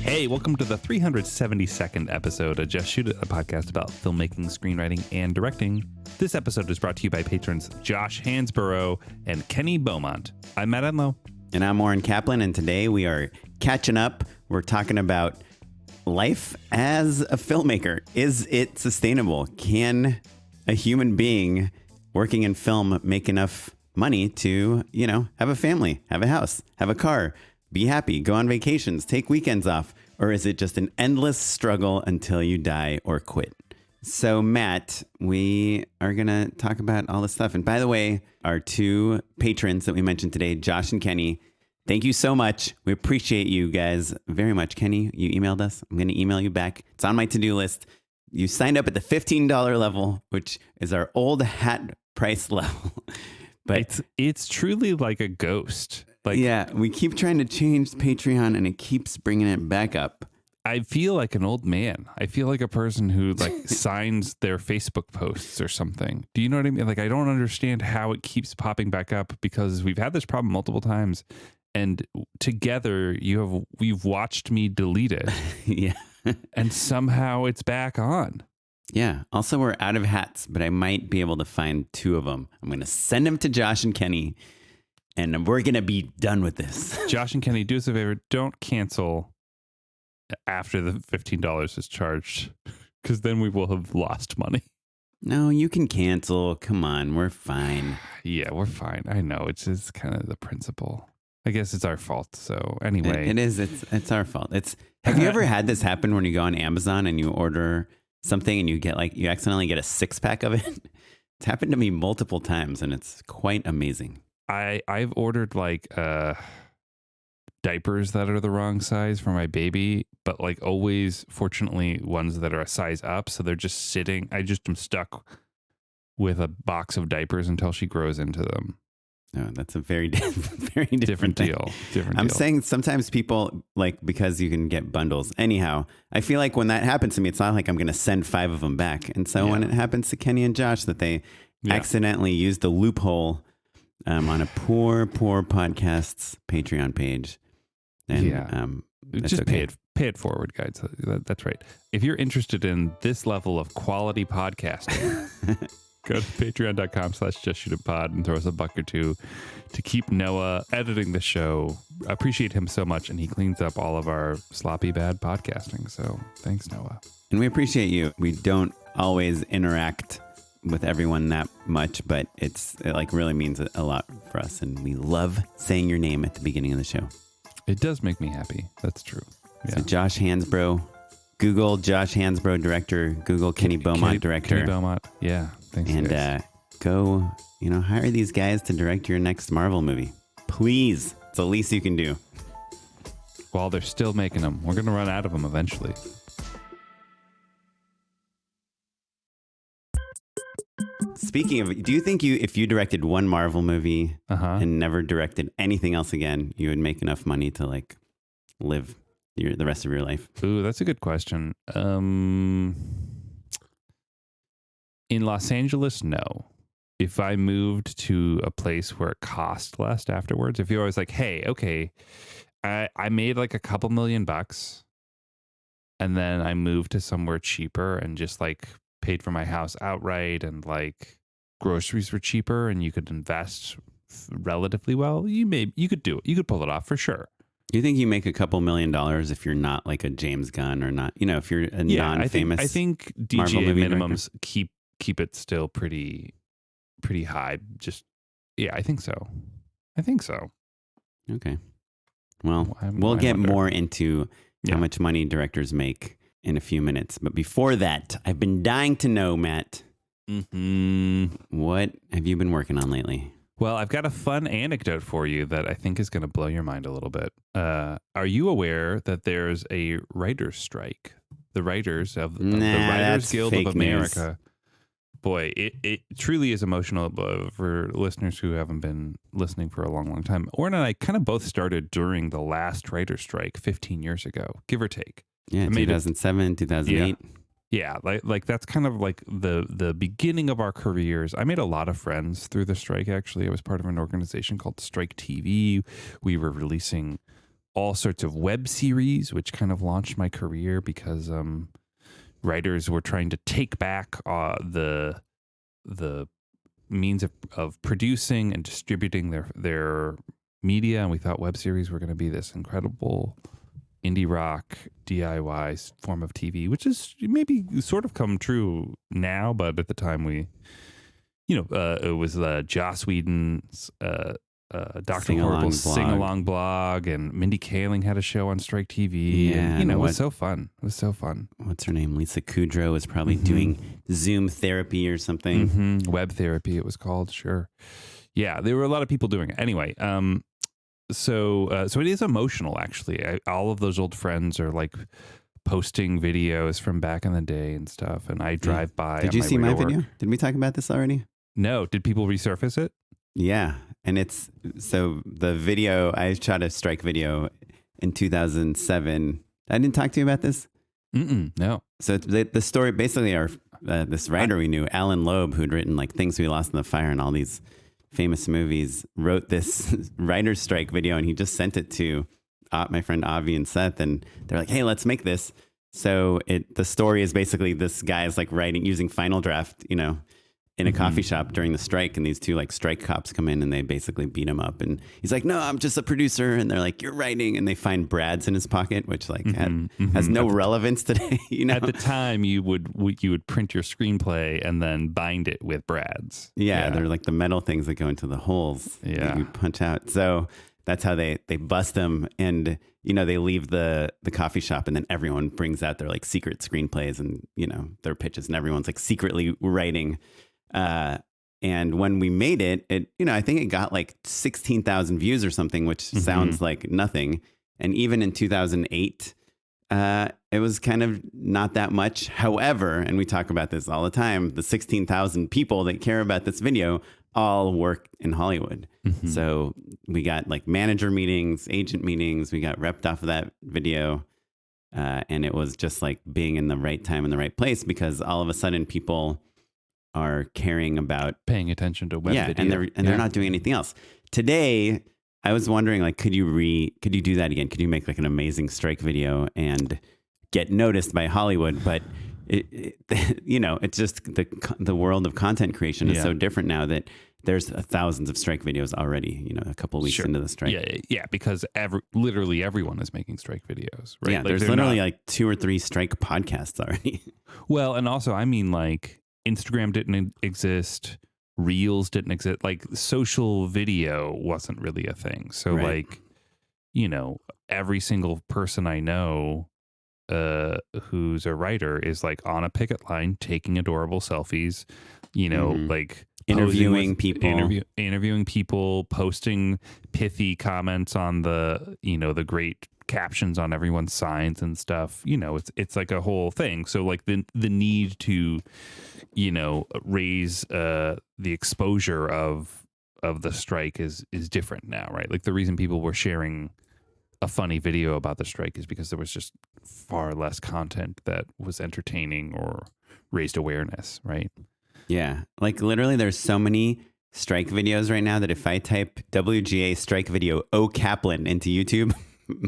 Hey, welcome to the 372nd episode of Just Shoot It, a podcast about filmmaking, screenwriting, and directing. This episode is brought to you by patrons Josh Hansborough and Kenny Beaumont. I'm Matt Enlow. And I'm Oren Kaplan, and today we are catching up. We're talking about life as a filmmaker. Is it sustainable? Can a human being working in film make enough money to, have a family, have a house, have a car, be happy, go on vacations, take weekends off? Or is it just an endless struggle until you die or quit? So, Matt, we are going to talk about all this stuff. And by the way, our two patrons that we mentioned today, Josh and Kenny, thank you so much. We appreciate you guys very much. Kenny, you emailed us. I'm going to email you back. It's on my to-do list. You signed up at the $15 level, which is our old hat price level. But it's truly like a ghost. Yeah, we keep trying to change Patreon and it keeps bringing it back up. I feel like an old man. I feel like a person who signs their Facebook posts or something. Do you know what I mean? I don't understand how it keeps popping back up because we've had this problem multiple times, and together you've watched me delete it. Yeah. And somehow it's back on. Yeah. Also, we're out of hats, but I might be able to find two of them. I'm going to send them to Josh and Kenny, and we're going to be done with this. Josh and Kenny, do us a favor. Don't cancel after the $15 is charged, because then we will have lost money. No, you can cancel. Come on. We're fine. Yeah, we're fine. I know. It's just kind of the principle. I guess it's our fault. So anyway. It is. It's our fault. Have you ever had this happen when you go on Amazon and you order something and you get you accidentally get a 6-pack of it? It's happened to me multiple times and it's quite amazing. I've ordered diapers that are the wrong size for my baby, but always, fortunately, ones that are a size up. So they're just sitting. I just am stuck with a box of diapers until she grows into them. Oh, that's a very different deal. I'm saying sometimes people because you can get bundles. Anyhow, I feel like when that happens to me, it's not like I'm going to send 5 of them back. And so when it happens to Kenny and Josh that they accidentally used the loophole on a poor podcast's Patreon page, then just pay it forward, guys. That's right. If you're interested in this level of quality podcasting, go to patreon.com/justshootitpod and throw us a buck or two to keep Noah editing the show. I appreciate him so much, and he cleans up all of our sloppy bad podcasting. So thanks, Noah. And we appreciate you. We don't always interact with everyone that much, but it really means a lot for us, and we love saying your name at the beginning of the show. It does make me happy. That's true. Yeah. So Josh Hansborough, Google Josh Hansborough director, Google Kenny Beaumont director. Kenny Beaumont. Yeah. Thanks. And go, hire these guys to direct your next Marvel movie. Please. It's the least you can do. While they're still making them. We're going to run out of them eventually. Speaking of, do you think if you directed one Marvel movie and never directed anything else again, you would make enough money to live the rest of your life? Ooh, that's a good question. In Los Angeles, no. If I moved to a place where it cost less afterwards, if you're always hey, okay, I made a couple $1,000,000 and then I moved to somewhere cheaper and just paid for my house outright and groceries were cheaper and you could invest relatively well, you could do it. You could pull it off for sure. You think you make a couple $1,000,000 if you're not a James Gunn or not, if you're a non-famous I think DGA minimums keep it still pretty high. Just, I think so. Okay. Well, we'll get more into how much money directors make in a few minutes. But before that, I've been dying to know, Matt, what have you been working on lately? Well, I've got a fun anecdote for you that I think is going to blow your mind a little bit. Are you aware that there's a writer's strike? The writers of the Writers Guild of America. News. Boy, it truly is emotional for listeners who haven't been listening for a long, long time. Oren and I kind of both started during the last writer's strike 15 years ago, give or take. Yeah, 2007, 2008. Yeah, that's kind of the beginning of our careers. I made a lot of friends through the strike, actually. I was part of an organization called Strike TV. We were releasing all sorts of web series, which kind of launched my career because writers were trying to take back the means of producing and distributing their media, and we thought web series were going to be this incredible indie rock DIY form of TV, which is maybe sort of come true now, but at the time it was Joss Whedon's Dr. Horrible's sing-along blog, and Mindy Kaling had a show on Strike TV. Yeah, and, it was so fun. It was so fun. What's her name? Lisa Kudrow was probably doing Zoom therapy or something. Web therapy, it was called. Sure. Yeah, there were a lot of people doing it. Anyway, so it is emotional, actually. All of those old friends are like posting videos from back in the day and stuff, and I drive by. Did you see my video? Did we talk about this already? No. Did people resurface it? Yeah. And so the video, I shot a Strike video in 2007. I didn't talk to you about this? No. So the story, basically this writer we knew, Alan Loeb, who'd written like Things We Lost in the Fire and all these famous movies, wrote this writer's strike video, and he just sent it to my friend Avi and Seth, and they're like, hey, let's make this. So the story is basically this guy is like writing using Final Draft, in a coffee shop during the strike, and these two like strike cops come in and they basically beat him up, and he's like, no, I'm just a producer, and they're like, you're writing, and they find Brad's in his pocket, which like has no relevance today. At the time you would print your screenplay and then bind it with Brad's. Yeah, they're like the metal things that go into the holes that you punch out. So that's how they bust them, and they leave the coffee shop, and then everyone brings out their like secret screenplays and their pitches, and everyone's like secretly writing. And when we made it, I think it got like 16,000 views or something, which sounds like nothing. And even in 2008, it was kind of not that much. However, and we talk about this all the time, the 16,000 people that care about this video all work in Hollywood. So we got like manager meetings, agent meetings. We got repped off of that video. And it was just like being in the right time in the right place, because all of a sudden people are caring about paying attention to web video. And they're not doing anything else. Today, I was wondering, like, could you do that again? Could you make like an amazing strike video and get noticed by Hollywood? But it's just the world of content creation is so different now that there's thousands of strike videos already, a couple of weeks into the strike. Yeah, because literally everyone is making strike videos, right? Yeah, there's literally like 2 or 3 strike podcasts already. Well, and also, I mean, like, Instagram didn't exist, Reels didn't exist, like social video wasn't really a thing. So like, every single person I know who's a writer is like on a picket line taking adorable selfies, like interviewing people, posting pithy comments on the great captions on everyone's signs and stuff. It's like a whole thing. So like the need to raise the exposure of the strike is different now, right? Like the reason people were sharing a funny video about the strike is because there was just far less content that was entertaining or raised awareness, right? Yeah, like literally there's so many strike videos right now that if I type WGA strike video O Kaplan into YouTube,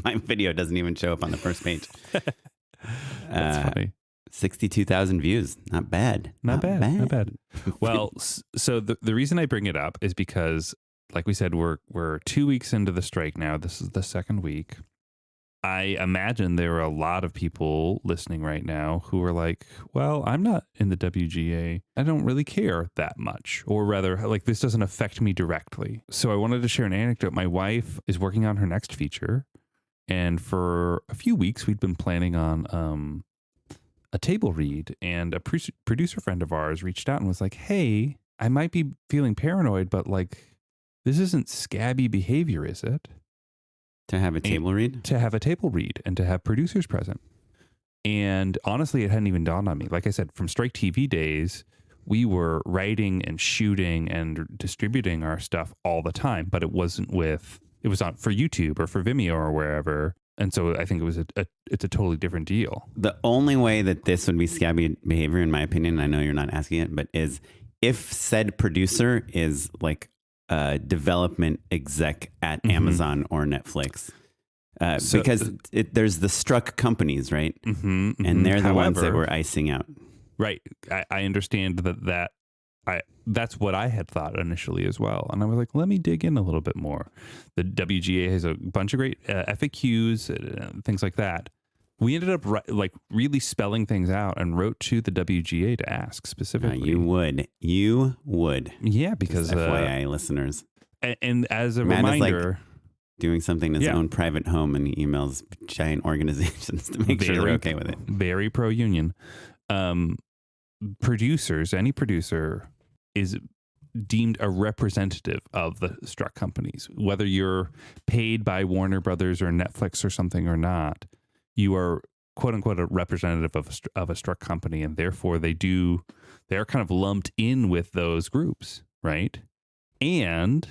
my video doesn't even show up on the first page. That's funny. 62,000 views. Not bad. Not bad. Well, so the reason I bring it up is because, like we said, we're 2 weeks into the strike now. This is the second week. I imagine there are a lot of people listening right now who are like, well, I'm not in the WGA. I don't really care that much. Or rather, like, this doesn't affect me directly. So I wanted to share an anecdote. My wife is working on her next feature. And for a few weeks, we'd been planning on a table read. And a producer friend of ours reached out and was like, hey, I might be feeling paranoid, but like, this isn't scabby behavior, is it? To have a table read? To have a table read and to have producers present. And honestly, it hadn't even dawned on me. Like I said, from Strike TV days, we were writing and shooting and distributing our stuff all the time, but it was on for YouTube or for Vimeo or wherever. And so I think it's a totally different deal. The only way that this would be scabby behavior, in my opinion, and I know you're not asking it, but is if said producer is like development exec at Amazon or Netflix. because there's the struck companies, right? And they're the ones that were icing out. Right. I understand that that's what I had thought initially as well. And I was like, let me dig in a little bit more. The WGA has a bunch of great FAQs, things like that. We ended up really spelling things out and wrote to the WGA to ask specifically. You would. Yeah, because just FYI listeners. And as a reminder, doing something in his own private home, and he emails giant organizations to make sure they're okay with it. Very pro-union. Producers, any producer is deemed a representative of the struck companies. Whether you're paid by Warner Brothers or Netflix or something or not, you are quote unquote a representative of a struck company, and therefore they're kind of lumped in with those groups, right? And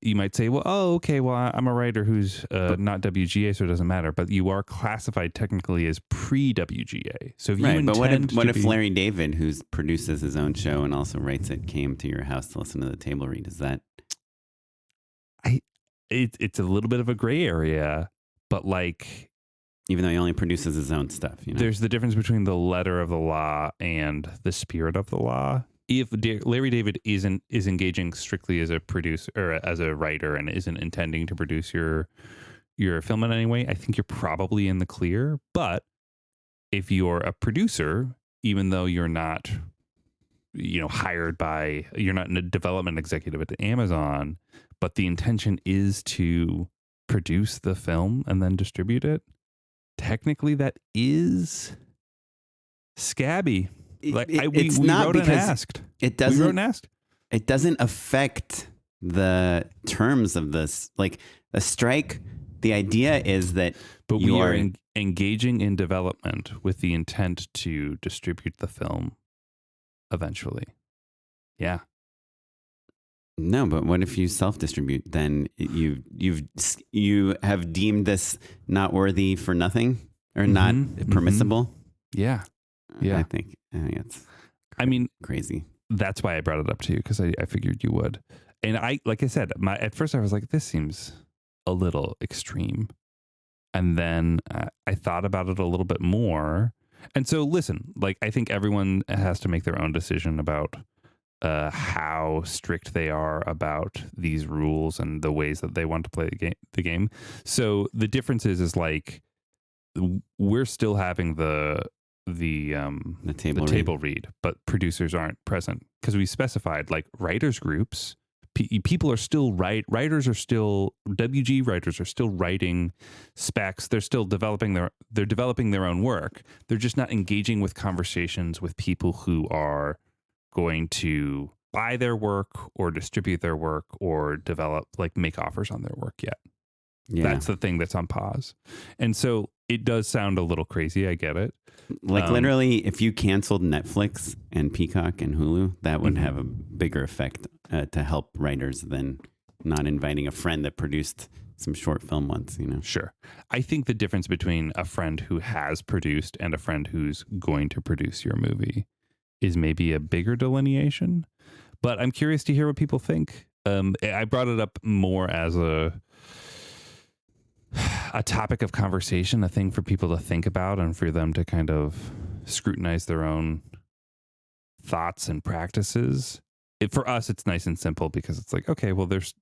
you might say, well, I'm a writer who's not WGA, so it doesn't matter. But you are classified technically as pre-WGA. So if you but what if Larry David, who produces his own show and also writes it, came to your house to listen to the table read? Is that? It's a little bit of a gray area, but like, even though he only produces his own stuff, there's the difference between the letter of the law and the spirit of the law. If Larry David is engaging strictly as a producer or as a writer and isn't intending to produce your film in any way, I think you're probably in the clear. But if you're a producer, even though you're not, hired by, you're not a development executive at Amazon, but the intention is to produce the film and then distribute it, technically that is scabby. Like it's we not wrote because and asked. It doesn't. We wrote and asked. It doesn't affect the terms of this. Like a strike, the idea is that. But we are engaging in development with the intent to distribute the film eventually. Yeah. No, but what if you self-distribute? Then you have deemed this not worthy for nothing or not permissible. Yeah. Yeah. I think it's crazy. That's why I brought it up to you, because I figured you would. And like I said, at first I was like, this seems a little extreme. And then I thought about it a little bit more. And so listen, like, I think everyone has to make their own decision about how strict they are about these rules and the ways that they want to play the game. So the difference is like, we're still having the table read, but producers aren't present because we specified like writers groups. People are still writers are still WG writers are still writing specs. They're still developing their own work. They're just not engaging with conversations with people who are going to buy their work or distribute their work or make offers on their work yet. Yeah. That's the thing that's on pause. And so it does sound a little crazy. I get it. Like literally, if you canceled Netflix and Peacock and Hulu, that would have a bigger effect to help writers than not inviting a friend that produced some short film once, Sure. I think the difference between a friend who has produced and a friend who's going to produce your movie is maybe a bigger delineation. But I'm curious to hear what people think. I brought it up more as a topic of conversation, a thing for people to think about and for them to kind of scrutinize their own thoughts and practices. For us, it's nice and simple because it's like, okay, well, there's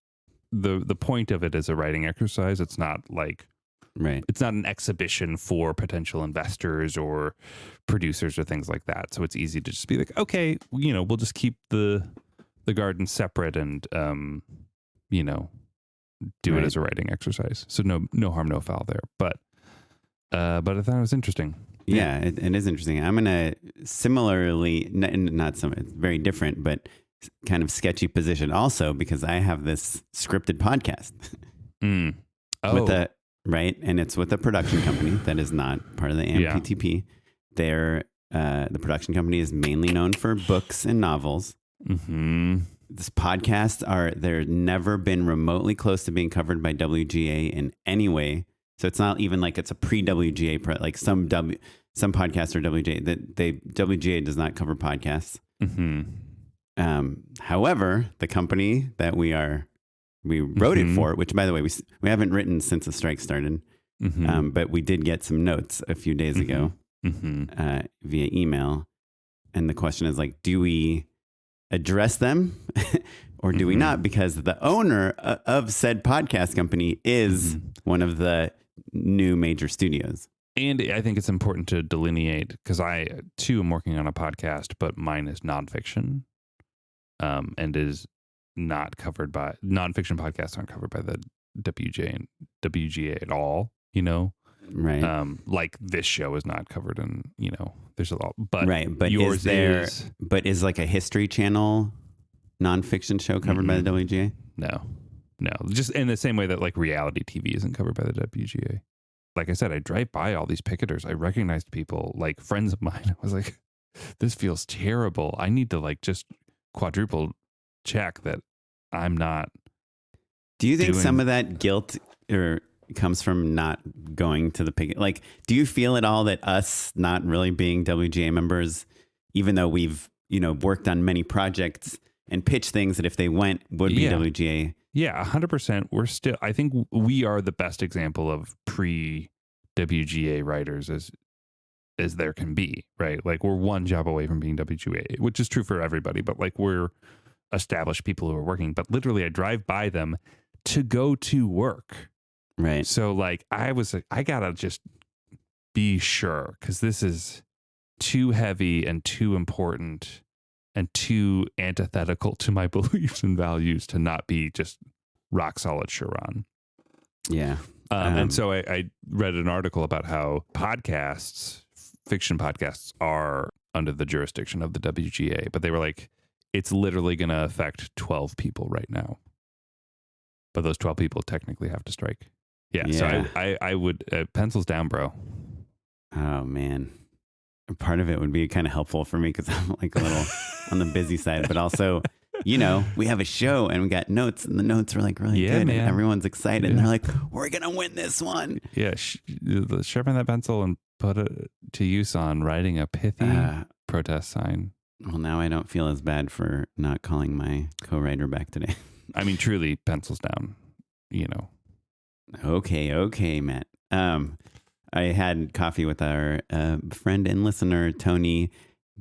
the point of it is a writing exercise. It's not like, right. It's not an exhibition for potential investors or producers or things like that. So it's easy to just be like, okay, we'll just keep the garden separate and, do it as a writing exercise. So no harm, no foul there. But I thought it was interesting. Yeah, it is interesting. I'm in a similarly, it's very different, but kind of sketchy position also because I have this scripted podcast right. And it's with a production company that is not part of the AMPTP. The production company is mainly known for books and novels. Mm-hmm. This podcast they're never been remotely close to being covered by WGA in any way. So it's not even like it's a pre-WGA, like some podcasts are WGA. WGA does not cover podcasts. Mm-hmm. However, the company that we are we wrote it for, which by the way, we haven't written since the strike started. But we did get some notes a few days ago via email. And the question is like, do we address them or do we not? Because the owner of said podcast company is one of the new major studios. And I think it's important to delineate, because I too am working on a podcast, but mine is nonfiction, and is not covered by, nonfiction podcasts aren't covered by the WGA at all, you know? Right. Like this show is not covered in, you know, there's a lot, but but yours is like a History Channel nonfiction show covered by the WGA? No, just in the same way that like reality TV isn't covered by the WGA. Like I said, I drive by all these picketers. I recognized people, like friends of mine. I was like, this feels terrible. I need to like just quadruple check that I'm not. Do you think some of that guilt comes from not going to the picket? Like, do you feel at all that us not really being WGA members, even though we've, you know, worked on many projects and pitched things that if they went would be WGA? Yeah, 100%. We're still, I think we are the best example of pre-WGA writers as there can be, right? Like we're one job away from being WGA, which is true for everybody, but like we're established people who are working, but literally I drive by them to go to work. Right. So like I was like, I gotta just be sure, because this is too heavy and too important and too antithetical to my beliefs and values to not be just rock solid sure on. Yeah. And so I read an article about how fiction podcasts are under the jurisdiction of the WGA, but they were like, it's literally going to affect 12 people right now. But those 12 people technically have to strike. Yeah. So I would, pencils down, bro. Oh, man. Part of it would be kind of helpful for me because I'm like a little on the busy side, but also, you know, we have a show and we got notes and the notes are like really good and everyone's excited and they're like, we're going to win this one. Yeah. Sharpen that pencil and put it to use on writing a pithy protest sign. Well, now I don't feel as bad for not calling my co-writer back today. I mean, truly, pencils down, you know. Okay, Matt. I had coffee with our friend and listener, Tony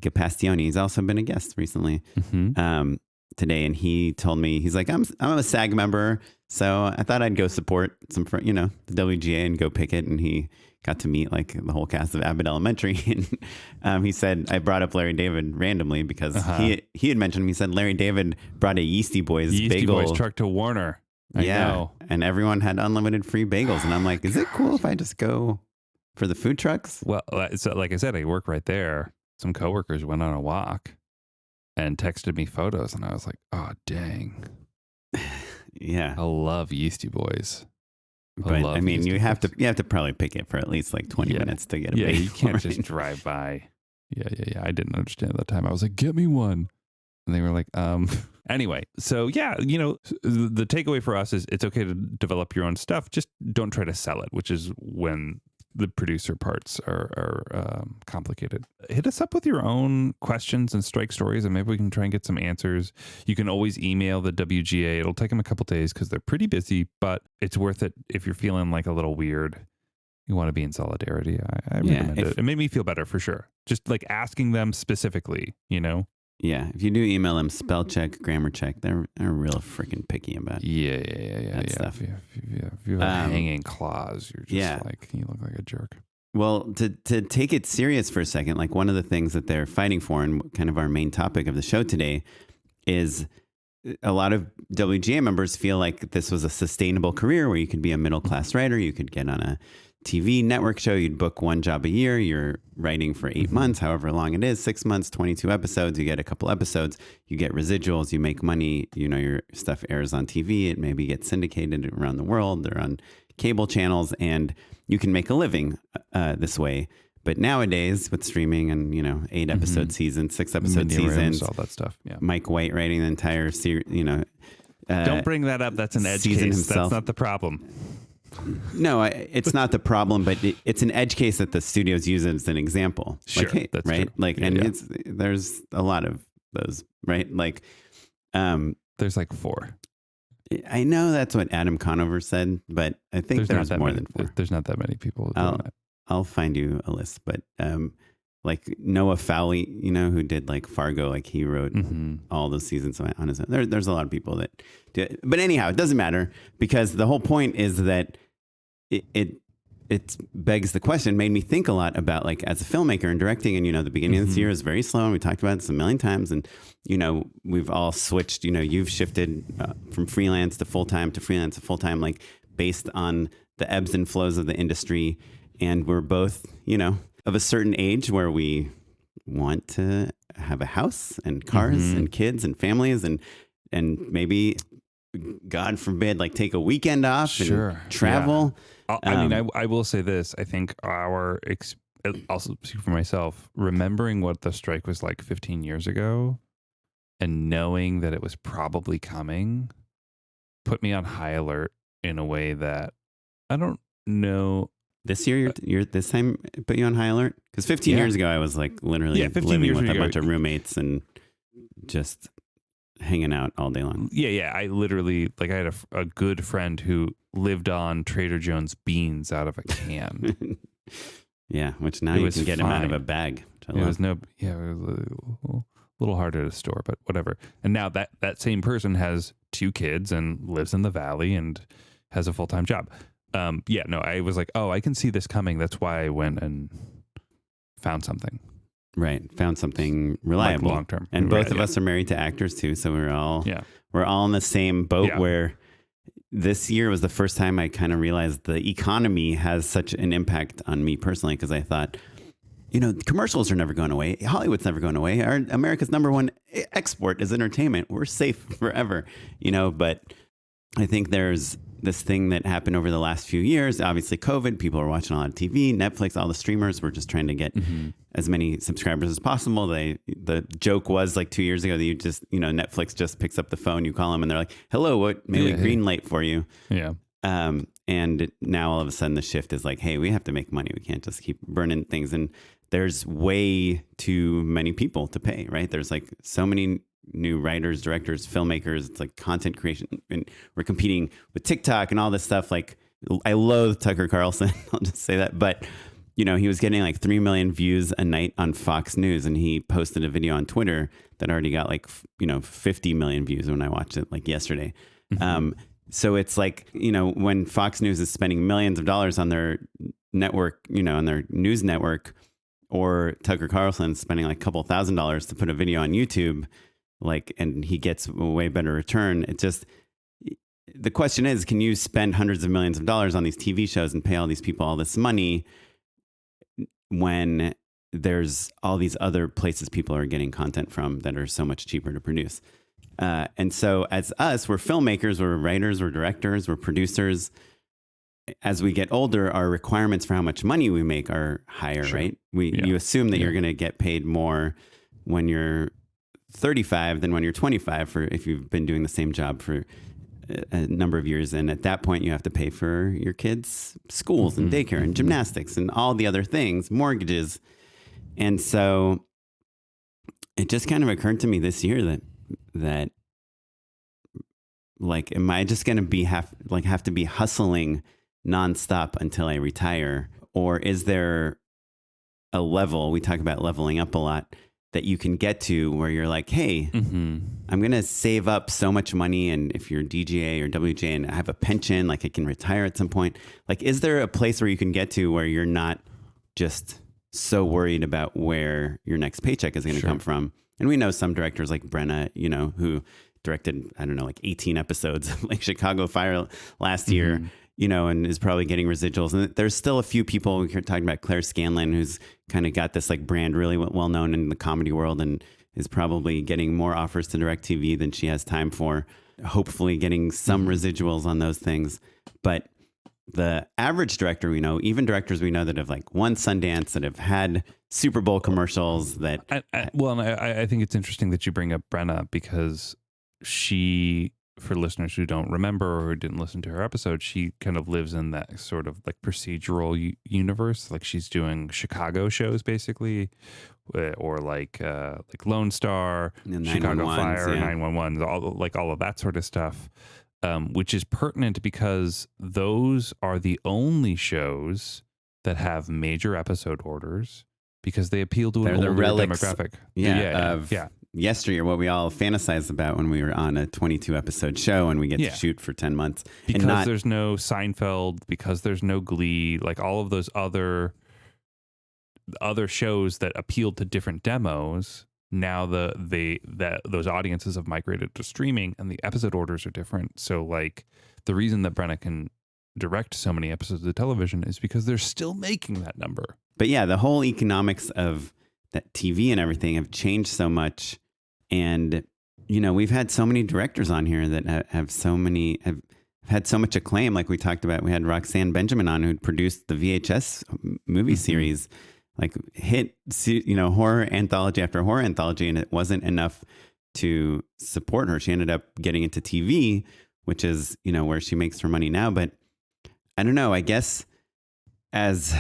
Gapastione. He's also been a guest recently today. And he told me, he's like, I'm a SAG member. So I thought I'd go support the WGA and go picket. And he got to meet like the whole cast of Abbott Elementary. And he said, I brought up Larry David randomly because he had mentioned, he said Larry David brought a Yeasty Boys bagel truck to Warner. I know. And everyone had unlimited free bagels. And I'm like, is it cool if I just go for the food trucks? Well, so like I said, I work right there. Some coworkers went on a walk and texted me photos, and I was like, "Oh, dang, yeah, I love Yeasty Boys." But I mean, you have to probably pick it for at least like 20 minutes to get a bagel. You can't just drive by. Yeah. I didn't understand at the time. I was like, "Get me one," and they were like, Anyway, so yeah, you know, the takeaway for us is it's okay to develop your own stuff. Just don't try to sell it, which is when the producer parts are complicated. Hit us up with your own questions and strike stories, and maybe we can try and get some answers. You can always email the WGA. It'll take them a couple days because they're pretty busy, but it's worth it if you're feeling like a little weird. You want to be in solidarity. I recommend it. It made me feel better for sure. Just like asking them specifically, you know? Yeah, if you do email them, spell check, grammar check, they're real freaking picky about that stuff. If you have a hanging clause, you're just like, you look like a jerk. Well, to take it serious for a second, like one of the things that they're fighting for, and kind of our main topic of the show today, is a lot of WGA members feel like this was a sustainable career where you could be a middle-class writer, you could get on a TV network show, you'd book one job a year, you're writing for 8 months, however long it is, 6 months, 22 episodes, you get a couple episodes, you get residuals, you make money, you know, your stuff airs on TV, it maybe gets syndicated around the world, they're on cable channels, and you can make a living this way. But nowadays with streaming and, you know, 8 episode seasons, 6 episode seasons, all that stuff. Yeah. Mike White writing the entire series, you know. Don't bring that up. That's an edge case. Himself. That's not the problem. No, it's not the problem, but it's an edge case that the studios use as an example. Sure, like, hey, that's right. True. Like, and there's a lot of those, right? Like, there's like 4. I know that's what Adam Conover said, but I think there's more than 4. There's not that many people doing that. I'll find you a list, but like Noah Fowley, who did like Fargo, like he wrote all those seasons on his own. There's a lot of people that do it. But anyhow, it doesn't matter because the whole point is that it begs the question, made me think a lot about like as a filmmaker and directing, and the beginning of this year is very slow, and we talked about this a million times, and we've all switched, you've shifted from freelance to full-time to freelance to full-time, like based on the ebbs and flows of the industry. And we're both, of a certain age where we want to have a house and cars and kids and families and maybe, God forbid, like take a weekend off and travel. Yeah. I will say this. I think I'll speak for myself, remembering what the strike was like 15 years ago and knowing that it was probably coming put me on high alert in a way that I don't know. This year, you're this time put you on high alert? Because 15 years ago, I was like literally living with a bunch of roommates and just hanging out all day long. Yeah. I literally, like, I had a good friend who lived on Trader Joe's beans out of a can. Yeah, which now you can get him out of a bag. It was a little harder to store, but whatever. And now that same person has 2 kids and lives in the valley and has a full-time job. I was like, I can see this coming. That's why I went and found something. Right. Found something reliable. Like long term. And both of us are married to actors too. So we're all in the same boat where this year was the first time I kind of realized the economy has such an impact on me personally. Cause I thought, commercials are never going away. Hollywood's never going away. America's #1 export is entertainment. We're safe forever, but I think there's this thing that happened over the last few years. Obviously, COVID, people are watching a lot of TV, Netflix, all the streamers were just trying to get as many subscribers as possible. The joke was like 2 years ago that you just, Netflix just picks up the phone, you call them and they're like, hello, what may we green light for you? Yeah. And now all of a sudden the shift is like, hey, we have to make money. We can't just keep burning things. And there's way too many people to pay, right? There's like so many new writers, directors, filmmakers. It's like content creation, and we're competing with TikTok and all this stuff. Like, I loathe Tucker Carlson. I'll just say that. But he was getting like 3 million views a night on Fox News, and he posted a video on Twitter that already got like 50 million views when I watched it like yesterday. So it's like when Fox News is spending millions of dollars on their network, on their news network, or Tucker Carlson spending like a couple $1,000s to put a video on YouTube. And he gets a way better return. It's just, the question is, can you spend hundreds of millions of dollars on these TV shows and pay all these people all this money when there's all these other places people are getting content from that are so much cheaper to produce? And so as us, we're filmmakers, we're writers, we're directors, we're producers. As we get older, our requirements for how much money we make are higher, right? You assume that you're going to get paid more when you're 35 than when you're 25 for if you've been doing the same job for a number of years. And at that point, you have to pay for your kids' schools and daycare and gymnastics and all the other things, mortgages. And so it just kind of occurred to me this year that like, am I just going to have to be hustling nonstop until I retire? Or is there a level, we talk about leveling up a lot, that you can get to where you're like, hey, I'm going to save up so much money. And if you're DGA or WJ and I have a pension, like I can retire at some point. Like, is there a place where you can get to where you're not just so worried about where your next paycheck is going to come from? And we know some directors like Brenna, who directed, I don't know, like 18 episodes of like Chicago Fire last year, and is probably getting residuals. And there's still a few people, we're talking about Claire Scanlon, who's kind of got this like brand really well known in the comedy world and is probably getting more offers to direct TV than she has time for, hopefully getting some residuals on those things. But the average director we know, even directors we know that have like won Sundance, that have had Super Bowl commercials that... I think it's interesting that you bring up Brenna because she, for listeners who don't remember or who didn't listen to her episode, she kind of lives in that sort of like procedural universe. Like she's doing Chicago shows basically, or like Lone Star, Chicago Fire, 911, all of that sort of stuff. which is pertinent because those are the only shows that have major episode orders because they appeal to an older demographic. Of yesteryear, what we all fantasized about when we were on a 22 episode show and we get to shoot for 10 months. Because there's no Seinfeld, because there's no Glee, like all of those other shows that appealed to different demos. Now those audiences have migrated to streaming and the episode orders are different. So like the reason that Brenna can direct so many episodes of television is because they're still making that number. But yeah, the whole economics of that TV and everything have changed so much. And, we've had so many directors on here that have had so much acclaim. Like we talked about, we had Roxanne Benjamin on who produced the VHS movie series, like hit, horror anthology after horror anthology. And it wasn't enough to support her. She ended up getting into TV, which is, where she makes her money now. But I don't know, I guess as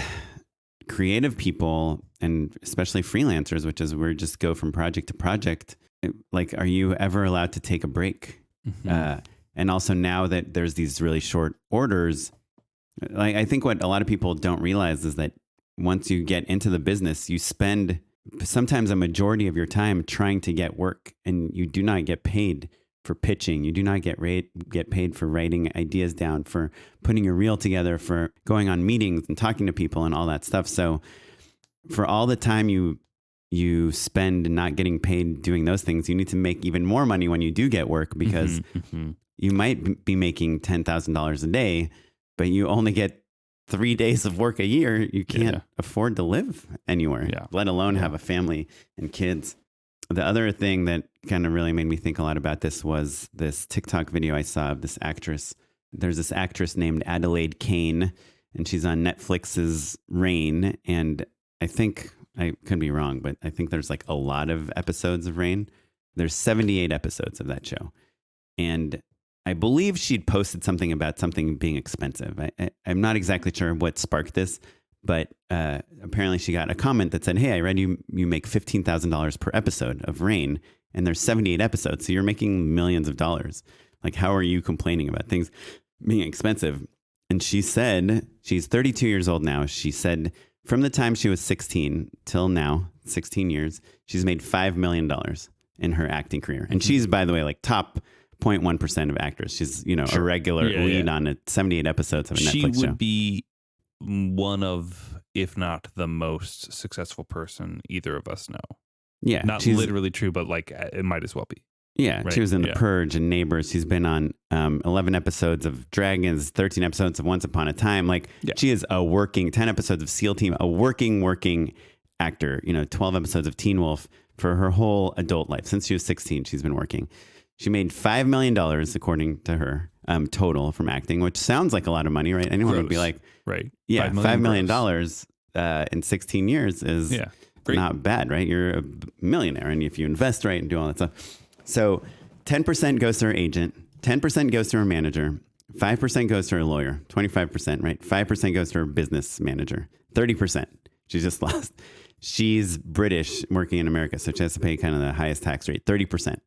creative people and especially freelancers, which is we just go from project to project, like, are you ever allowed to take a break? And also now that there's these really short orders, like I think what a lot of people don't realize is that once you get into the business, you spend sometimes a majority of your time trying to get work and you do not get paid for pitching. You do not get paid for writing ideas down, for putting your reel together, for going on meetings and talking to people and all that stuff. So for all the time you spend not getting paid doing those things, you need to make even more money when you do get work because you might be making $10,000 a day, but you only get 3 days of work a year. You can't afford to live anywhere, let alone have a family and kids. The other thing that kind of really made me think a lot about this was this TikTok video I saw of this actress. There's this actress named Adelaide Kane, and she's on Netflix's Reign. And I think, I could be wrong, but I think there's like a lot of episodes of Reign. There's 78 episodes of that show. And I believe she'd posted something about something being expensive. I'm not exactly sure what sparked this, but apparently she got a comment that said, hey, I read you make $15,000 per episode of Reign, and there's 78 episodes, so you're making millions of dollars. Like, how are you complaining about things being expensive? And she said, she's 32 years old now. She said from the time she was 16 till now, 16 years, she's made $5 million in her acting career. And she's, by the way, like top 0.1% of actors. She's, a regular lead on 78 episodes of a Netflix show. She would be one of, if not the most successful person either of us know. Yeah. Not literally true, but like it might as well be. Yeah. Right? She was in The Purge and Neighbors. She's been on 11 episodes of Dragons, 13 episodes of Once Upon a Time. Like she is a working 10 episodes of SEAL Team, a working actor, 12 episodes of Teen Wolf for her whole adult life. Since she was 16, she's been working. She made $5 million, according to her, total from acting, which sounds like a lot of money, right? Anyone would be like, right. Yeah, $5 million in 16 years is not bad, right? You're a millionaire. And if you invest right and do all that stuff. So 10% goes to her agent, 10% goes to her manager, 5% goes to her lawyer, 25%, right? 5% goes to her business manager, 30%. She's just lost. She's British working in America, so she has to pay kind of the highest tax rate, 30%.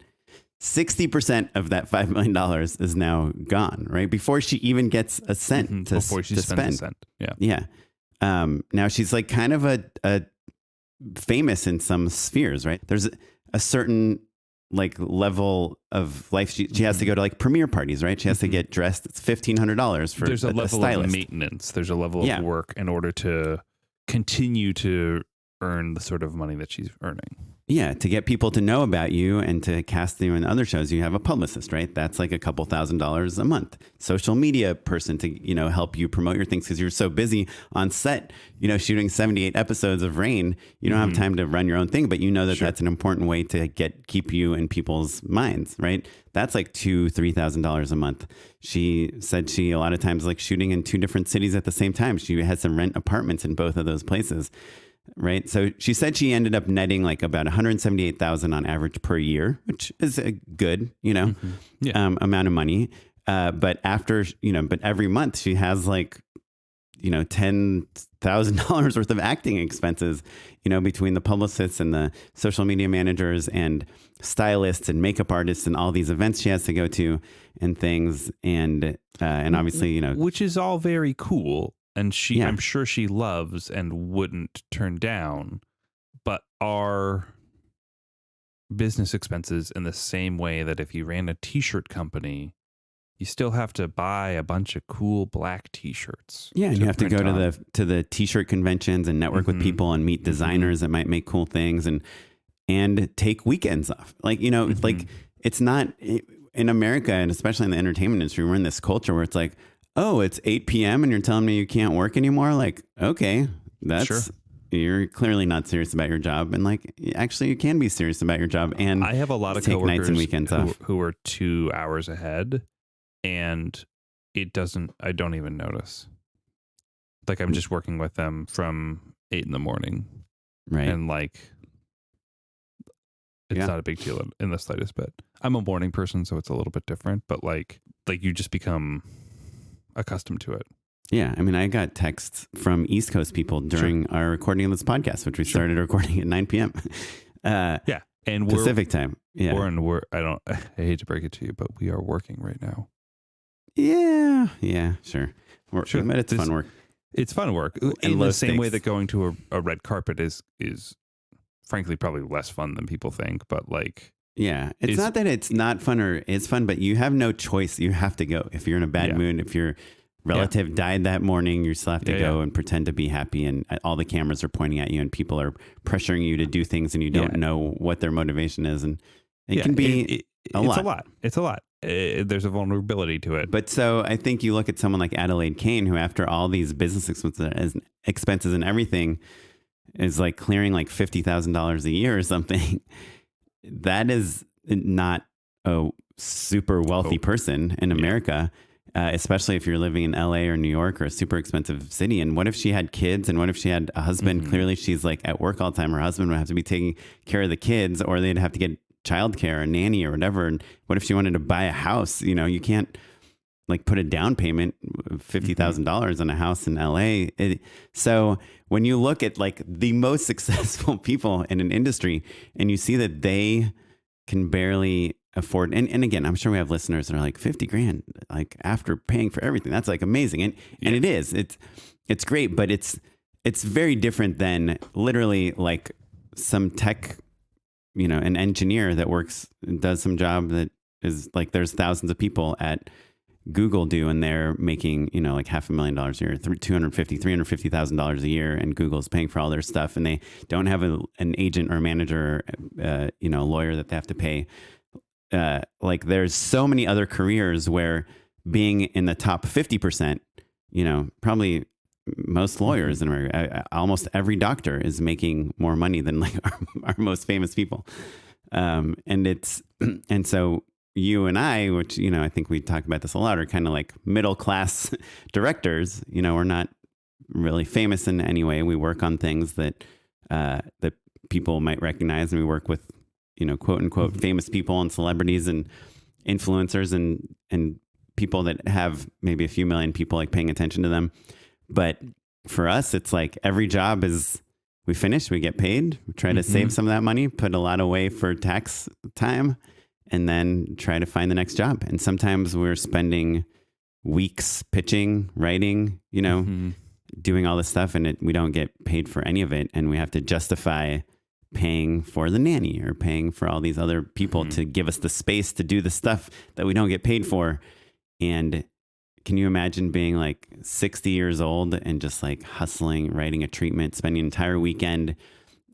60% of that $5 million is now gone, right? Before she even gets a cent to spend. A cent. Yeah. Now she's like kind of a famous in some spheres, right? There's a certain like level of life. She has to go to like premiere parties, right? She has to get dressed. It's $1,500 for There's a level stylist. of maintenance. There's a level of work in order to continue to earn the sort of money that she's earning. Yeah, to get people to know about you and to cast you in other shows, you have a publicist, right? That's like a couple $1,000s a month. Social media person to, help you promote your things because you're so busy on set, shooting 78 episodes of Reign. You don't have time to run your own thing, but you know that that's an important way to keep you in people's minds, right? That's like $2,000-$3,000 a month. She said she a lot of times like shooting in 2 different cities at the same time. She has to rent apartments in both of those places. Right. So she said she ended up netting like about $178,000 on average per year, which is a good, amount of money. But after, but every month she has like, $10,000 worth of acting expenses, between the publicists and the social media managers and stylists and makeup artists and all these events she has to go to and things. And obviously, which is all very cool. And Yeah. I'm sure she loves and wouldn't turn down, but are business expenses in the same way that if you ran a t-shirt company, you still have to buy a bunch of cool black t-shirts. Yeah, and you have to go print on. to the t-shirt conventions and network with people and meet designers that might make cool things and take weekends off. Like, like it's not in America, and especially in the entertainment industry, we're in this culture where it's like, oh, it's 8 p.m. and you're telling me you can't work anymore. Like, okay, that's Sure. You're clearly not serious about your job. And like, actually you can be serious about your job. And I have a lot of take coworkers nights and weekends off. who are 2 hours ahead, and I don't even notice. Like, I'm just working with them from 8 a.m. Right. And like, it's not a big deal in the slightest bit. I'm a morning person, so it's a little bit different, but like you just become accustomed to it. Yeah. I mean, I got texts from East Coast people during our recording of this podcast, which we started recording at 9 p.m. Yeah. And Pacific time. Yeah. Oren, I hate to break it to you, but we are working right now. Yeah. Yeah. Sure. Sure. But it's fun work. It's fun work. And In low the same way stakes. that going to a red carpet is frankly probably less fun than people think, but like, yeah, it's not that it's not fun or it's fun, but you have no choice. You have to go. If you're in a bad mood, if your relative died that morning, you still have to go and pretend to be happy, and all the cameras are pointing at you and people are pressuring you to do things and you don't know what their motivation is. And it can be a lot. It's a lot. There's a vulnerability to it. But so I think you look at someone like Adelaide Kane, who after all these business expenses and everything is like clearing like $50,000 a year or something. That is not a super wealthy person in America, especially if you're living in LA or New York or a super expensive city. And what if she had kids? And what if she had a husband? Clearly, she's like at work all the time. Her husband would have to be taking care of the kids, or they'd have to get childcare, a nanny or whatever. And what if she wanted to buy a house? You can't like put a down payment of $50,000 on a house in LA. So when you look at like the most successful people in an industry and you see that they can barely afford, and again, I'm sure we have listeners that are like 50 grand, like after paying for everything, that's like amazing. And it is, it's great, but it's very different than literally like some tech, an engineer that does some job that is like, there's thousands of people at Google do, and they're making, like $500,000 a year, $350,000 a year, and Google's paying for all their stuff, and they don't have an agent or a manager, a lawyer that they have to pay. Like there's so many other careers where being in the top 50%, probably most lawyers in America, almost every doctor is making more money than like our most famous people. And so you and I, which, I think we talk about this a lot, are kind of like middle class directors. We're not really famous in any way. We work on things that people might recognize, and we work with, quote unquote, famous people and celebrities and influencers and people that have maybe a few million people like paying attention to them. But for us, it's like every job is, we finish, we get paid, we try to save some of that money, put a lot away for tax time, and then try to find the next job. And sometimes we're spending weeks pitching, writing, doing all this stuff, and we don't get paid for any of it. And we have to justify paying for the nanny or paying for all these other people to give us the space to do the stuff that we don't get paid for. And can you imagine being like 60 years old and just like hustling, writing a treatment, spending an entire weekend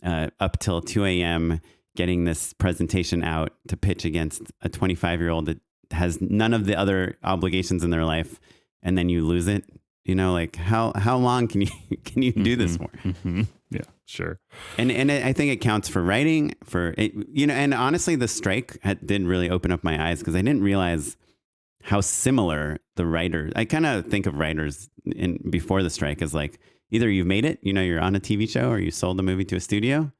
up till 2 a.m., getting this presentation out to pitch against a 25-year-old that has none of the other obligations in their life, and then you lose it? Like how long can you do this for? Yeah, sure. And I think it counts for writing, for it, and honestly, the strike did really open up my eyes, because I didn't realize how similar the writers. I kind of think of writers before the strike as like, either you've made it, you're on a TV show, or you sold the movie to a studio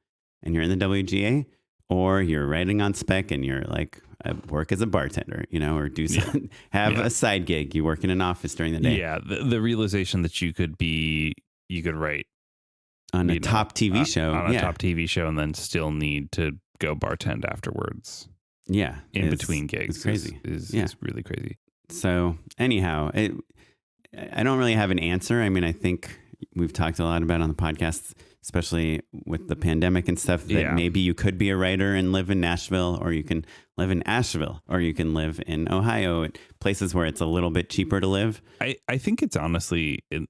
and you're in the WGA, or you're writing on spec and you're like work as a bartender, or do some, have a side gig. You work in an office during the day. Yeah. The realization that you could write on a top TV show. On a top TV show and then still need to go bartend afterwards. Yeah. In between gigs. It's crazy. Is really crazy. So anyhow, I don't really have an answer. I mean, I think we've talked a lot about on the podcast, especially with the pandemic and stuff, that maybe you could be a writer and live in Nashville, or you can live in Asheville, or you can live in Ohio, places where it's a little bit cheaper to live. I think it's honestly at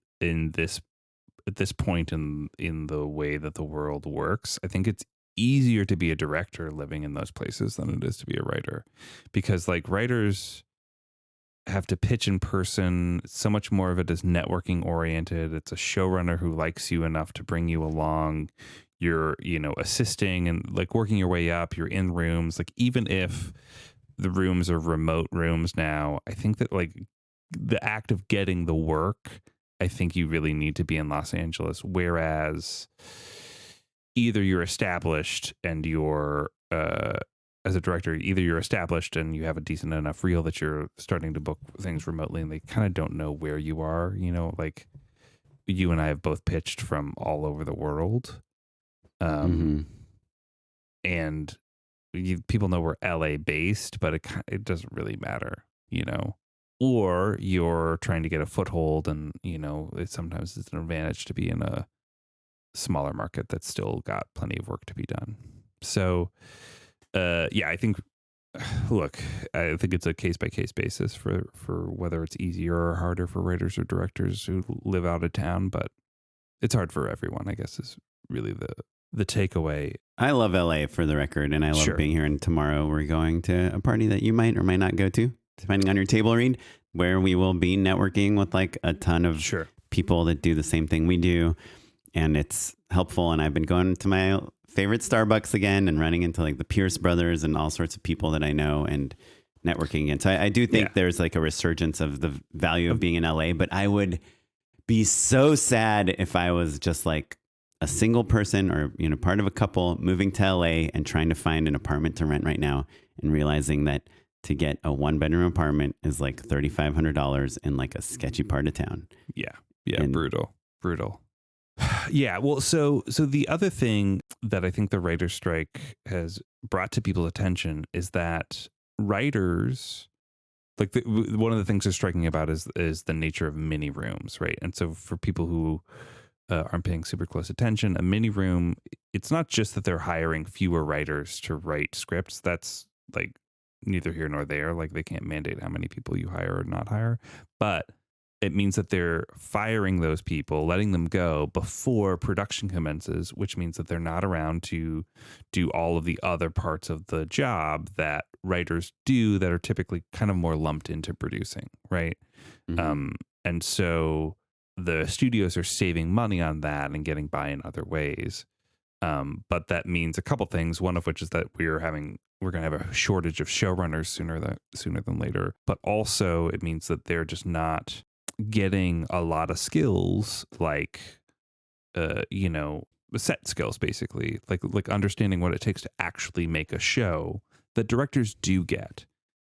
this point in the way that the world works, I think it's easier to be a director living in those places than it is to be a writer, because like writers have to pitch in person. So much more of it is networking oriented. It's a showrunner who likes you enough to bring you along. You're, assisting and like working your way up. You're in rooms. Like even if the rooms are remote rooms now, I think that like the act of getting the work, I think you really need to be in Los Angeles. Whereas either you're established and you're, as a director, either you're established and you have a decent enough reel that you're starting to book things remotely and they kind of don't know where you are, like you and I have both pitched from all over the world. And people know we're LA based, but it doesn't really matter, or you're trying to get a foothold and, sometimes it's an advantage to be in a smaller market that's still got plenty of work to be done. So, I think it's a case by case basis for whether it's easier or harder for writers or directors who live out of town, but it's hard for everyone, I guess, is really the takeaway. I love LA, for the record, and I love being here. And tomorrow we're going to a party that you might or might not go to, depending on your table read, where we will be networking with like a ton of people that do the same thing we do. And it's helpful. And I've been going to my favorite Starbucks again and running into like the Pierce brothers and all sorts of people that I know and networking again. So I do think there's like a resurgence of the value of being in LA, but I would be so sad if I was just like a single person or, part of a couple moving to LA and trying to find an apartment to rent right now and realizing that to get a 1-bedroom apartment is like $3,500 in like a sketchy part of town. Yeah. And brutal. Yeah. Well, so the other thing that I think the writer's strike has brought to people's attention is that writers, like one of the things they're striking about is the nature of mini rooms, right? And so for people who aren't paying super close attention, a mini room, it's not just that they're hiring fewer writers to write scripts. That's like neither here nor there. Like they can't mandate how many people you hire or not hire, but it means that they're firing those people, letting them go before production commences, which means that they're not around to do all of the other parts of the job writers do that are typically kind of more lumped into producing, right? And so the studios are saving money on that and getting by in other ways. But that means a couple things, one of which is that we're going to have a shortage of showrunners sooner than later. But also it means that they're just not getting a lot of skills like, set skills, basically, like understanding what it takes to actually make a show that directors do get.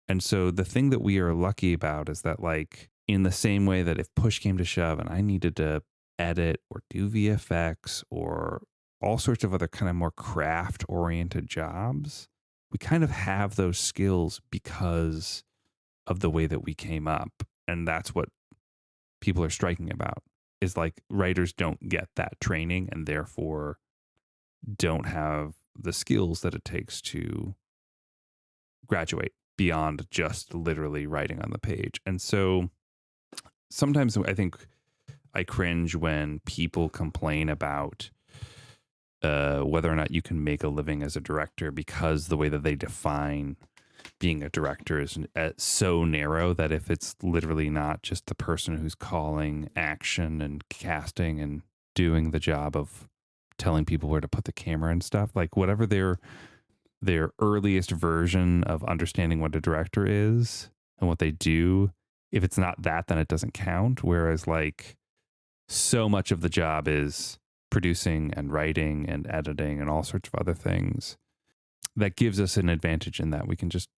And so the thing that we are lucky about is that, like, in the same way that if push came to shove and I needed to edit or do VFX or all sorts of other kind of more craft oriented jobs, we kind of have those skills because of the way that we came up. And that's what people are striking about, is like writers don't get that training and therefore don't have the skills that it takes to graduate beyond just literally writing on the page. And so sometimes I think I cringe when people complain about whether or not you can make a living as a director, because the way that they define being a director is so narrow that if it's literally not just the person who's calling action and casting and doing the job of telling people where to put the camera and stuff, like whatever their earliest version of understanding what a director is and what they do, if it's not that, then it doesn't count. Whereas like so much of the job is producing and writing and editing and all sorts of other things that gives us an advantage in that we can just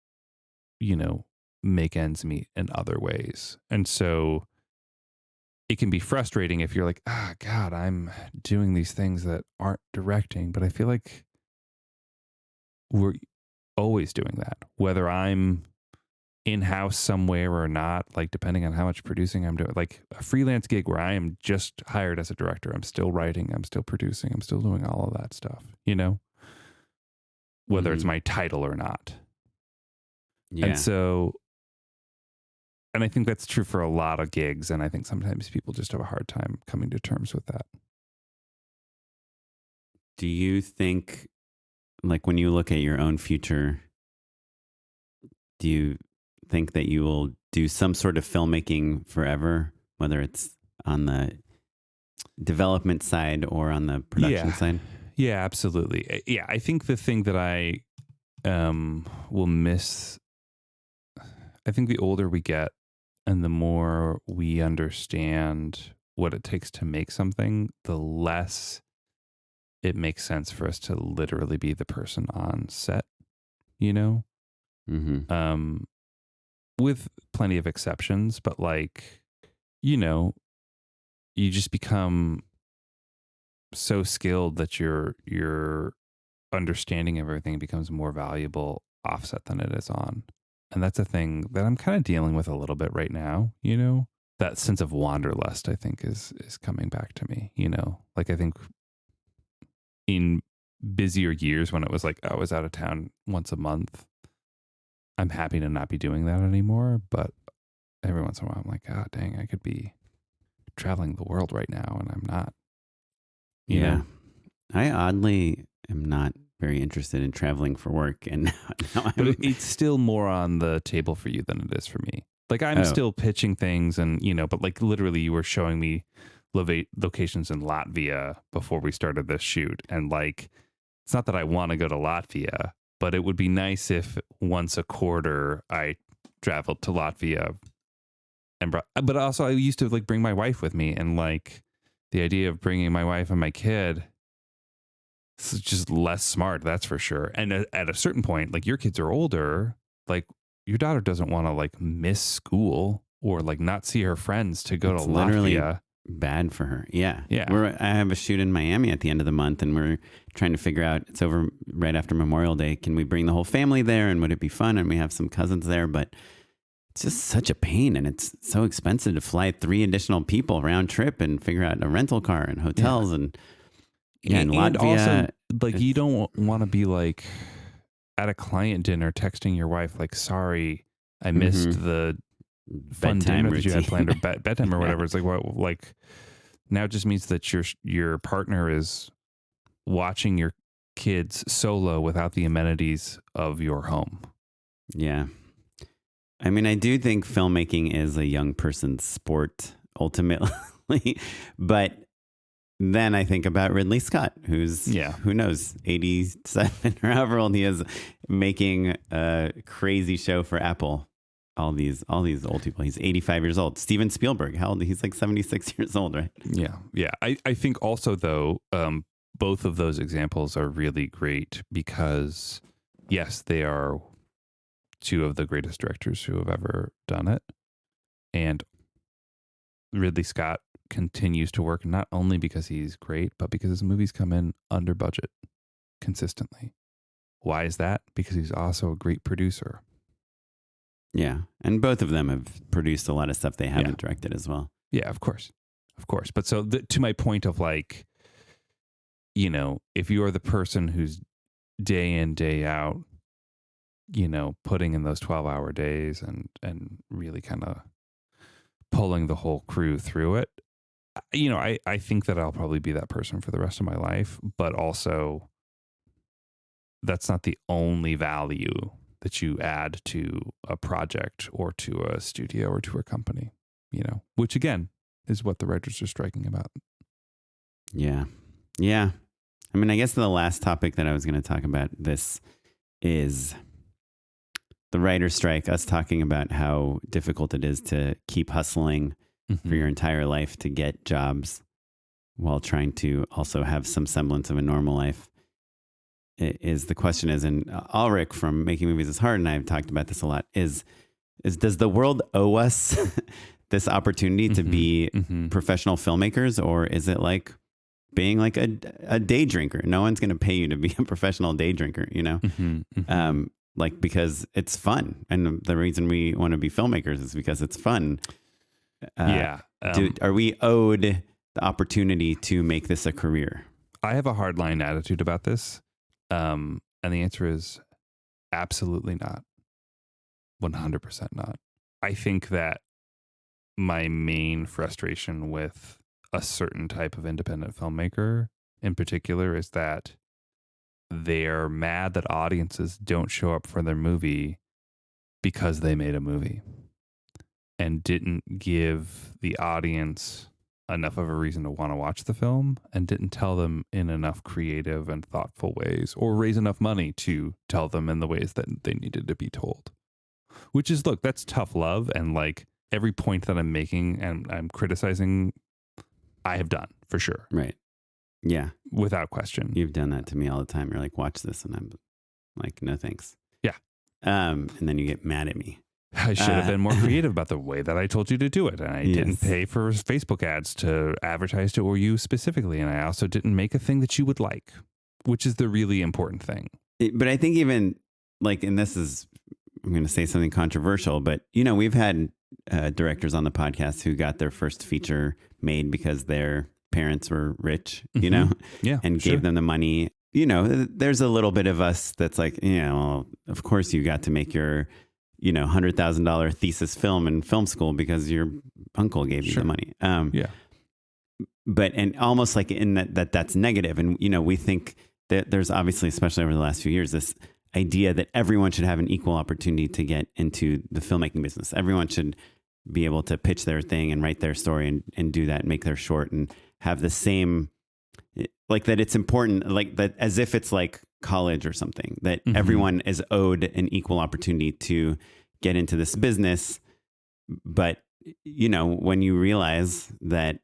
make ends meet in other ways. And so it can be frustrating if you're like, God, I'm doing these things that aren't directing, but I feel like we're always doing that, whether I'm in-house somewhere or not, like depending on how much producing I'm doing, like a freelance gig where I am just hired as a director. I'm still writing, I'm still producing, I'm still doing all of that stuff, whether it's my title or not. Yeah. And so, and I think that's true for a lot of gigs. And I think sometimes people just have a hard time coming to terms with that. Do you think, like when you look at your own future, do you think that you will do some sort of filmmaking forever, whether it's on the development side or on the production side? Yeah, absolutely. Yeah, I think the thing that I will miss, I think the older we get and the more we understand what it takes to make something, the less it makes sense for us to literally be the person on set, Mm-hmm. With plenty of exceptions, but like, you just become so skilled that your understanding of everything becomes more valuable offset than it is on. And that's a thing that I'm kind of dealing with a little bit right now, that sense of wanderlust, I think is coming back to me, like I think in busier years when it was like I was out of town once a month, I'm happy to not be doing that anymore. But every once in a while I'm like, God dang, I could be traveling the world right now and I'm not. You know? I oddly am not very interested in traveling for work, and now But it's still more on the table for you than it is for me. Like I'm still pitching things and, but like literally you were showing me locations in Latvia before we started this shoot. And like, it's not that I want to go to Latvia, but it would be nice if once a quarter I traveled to Latvia but also I used to like bring my wife with me, and like the idea of bringing my wife and my kid, it's just less smart, that's for sure. And at a certain point, like your kids are older, like your daughter doesn't want to like miss school or like not see her friends to go to Latvia. Bad for her. Yeah. Yeah. I have a shoot in Miami at the end of the month, and we're trying to figure out, it's over right after Memorial Day. Can we bring the whole family there, and would it be fun? And we have some cousins there, but it's just such a pain, and it's so expensive to fly 3 additional people round trip and figure out a rental car and hotels and in Latvia. Also, like you don't want to be like at a client dinner texting your wife like, sorry, I missed the fun dinner that you had planned, or bedtime or whatever. It's like, well, like now it just means that your partner is watching your kids solo without the amenities of your home. Yeah. I mean, I do think filmmaking is a young person's sport ultimately, but then I think about Ridley Scott, who's, who knows, 87 or however old he is, making a crazy show for Apple. All these old people. He's 85 years old. Steven Spielberg, how old? He's like 76 years old, right? Yeah. Yeah. I think also though, both of those examples are really great because yes, they are 2 of the greatest directors who have ever done it. And Ridley Scott continues to work not only because he's great, but because his movies come in under budget consistently. Why is that? Because he's also a great producer. Yeah. And both of them have produced a lot of stuff they haven't directed as well. Yeah, of course. Of course. But so to my point of like, if you're the person who's day in, day out, putting in those 12-hour days and really kind of pulling the whole crew through it, I think that I'll probably be that person for the rest of my life, but also that's not the only value that you add to a project or to a studio or to a company, which again is what the writers are striking about. Yeah. Yeah. I mean, I guess the last topic that I was going to talk about this is the writer's strike, us talking about how difficult it is to keep hustling for your entire life to get jobs while trying to also have some semblance of a normal life. is the question is, and Ulrich from Making Movies is Hard, and I've talked about this a lot, is does the world owe us this opportunity to be professional filmmakers, or is it like being like a day drinker? No one's going to pay you to be a professional day drinker, you know? Like, because it's fun. And the reason we want to be filmmakers is because it's fun. Are we owed the opportunity to make this a career? I have a hardline attitude about this. And the answer is absolutely not. 100% not. I think that my main frustration with a certain type of independent filmmaker in particular is that they're mad that audiences don't show up for their movie because they made a movie and didn't give the audience enough of a reason to want to watch the film and didn't tell them in enough creative and thoughtful ways, or raise enough money to tell them in the ways that they needed to be told. Which is, look, that's tough love. And like every point that I'm making and I'm criticizing, I have done for sure. Right. Yeah. Without question. You've done that to me all the time. You're like, watch this. And I'm like, no, thanks. Yeah. And then you get mad at me. I should have been more creative about the way that I told you to do it. And I didn't pay for Facebook ads to advertise to or you specifically. And I also didn't make a thing that you would like, which is the really important thing. But I think even like, and this is, I'm going to say something controversial, but you know, we've had directors on the podcast who got their first feature made because their parents were rich, you know, and gave them the money. You know, there's a little bit of us that's like, you know, well, of course you got to make your, you know, $100,000 thesis film in film school because your uncle gave you the money. But, and almost like in that's negative. And, you know, we think that there's obviously, especially over the last few years, this idea that everyone should have an equal opportunity to get into the filmmaking business. Everyone should be able to pitch their thing and write their story and do that and make their short and have the same, like that it's important, like that as if it's like college or something, that everyone is owed an equal opportunity to get into this business. But, you know, when you realize that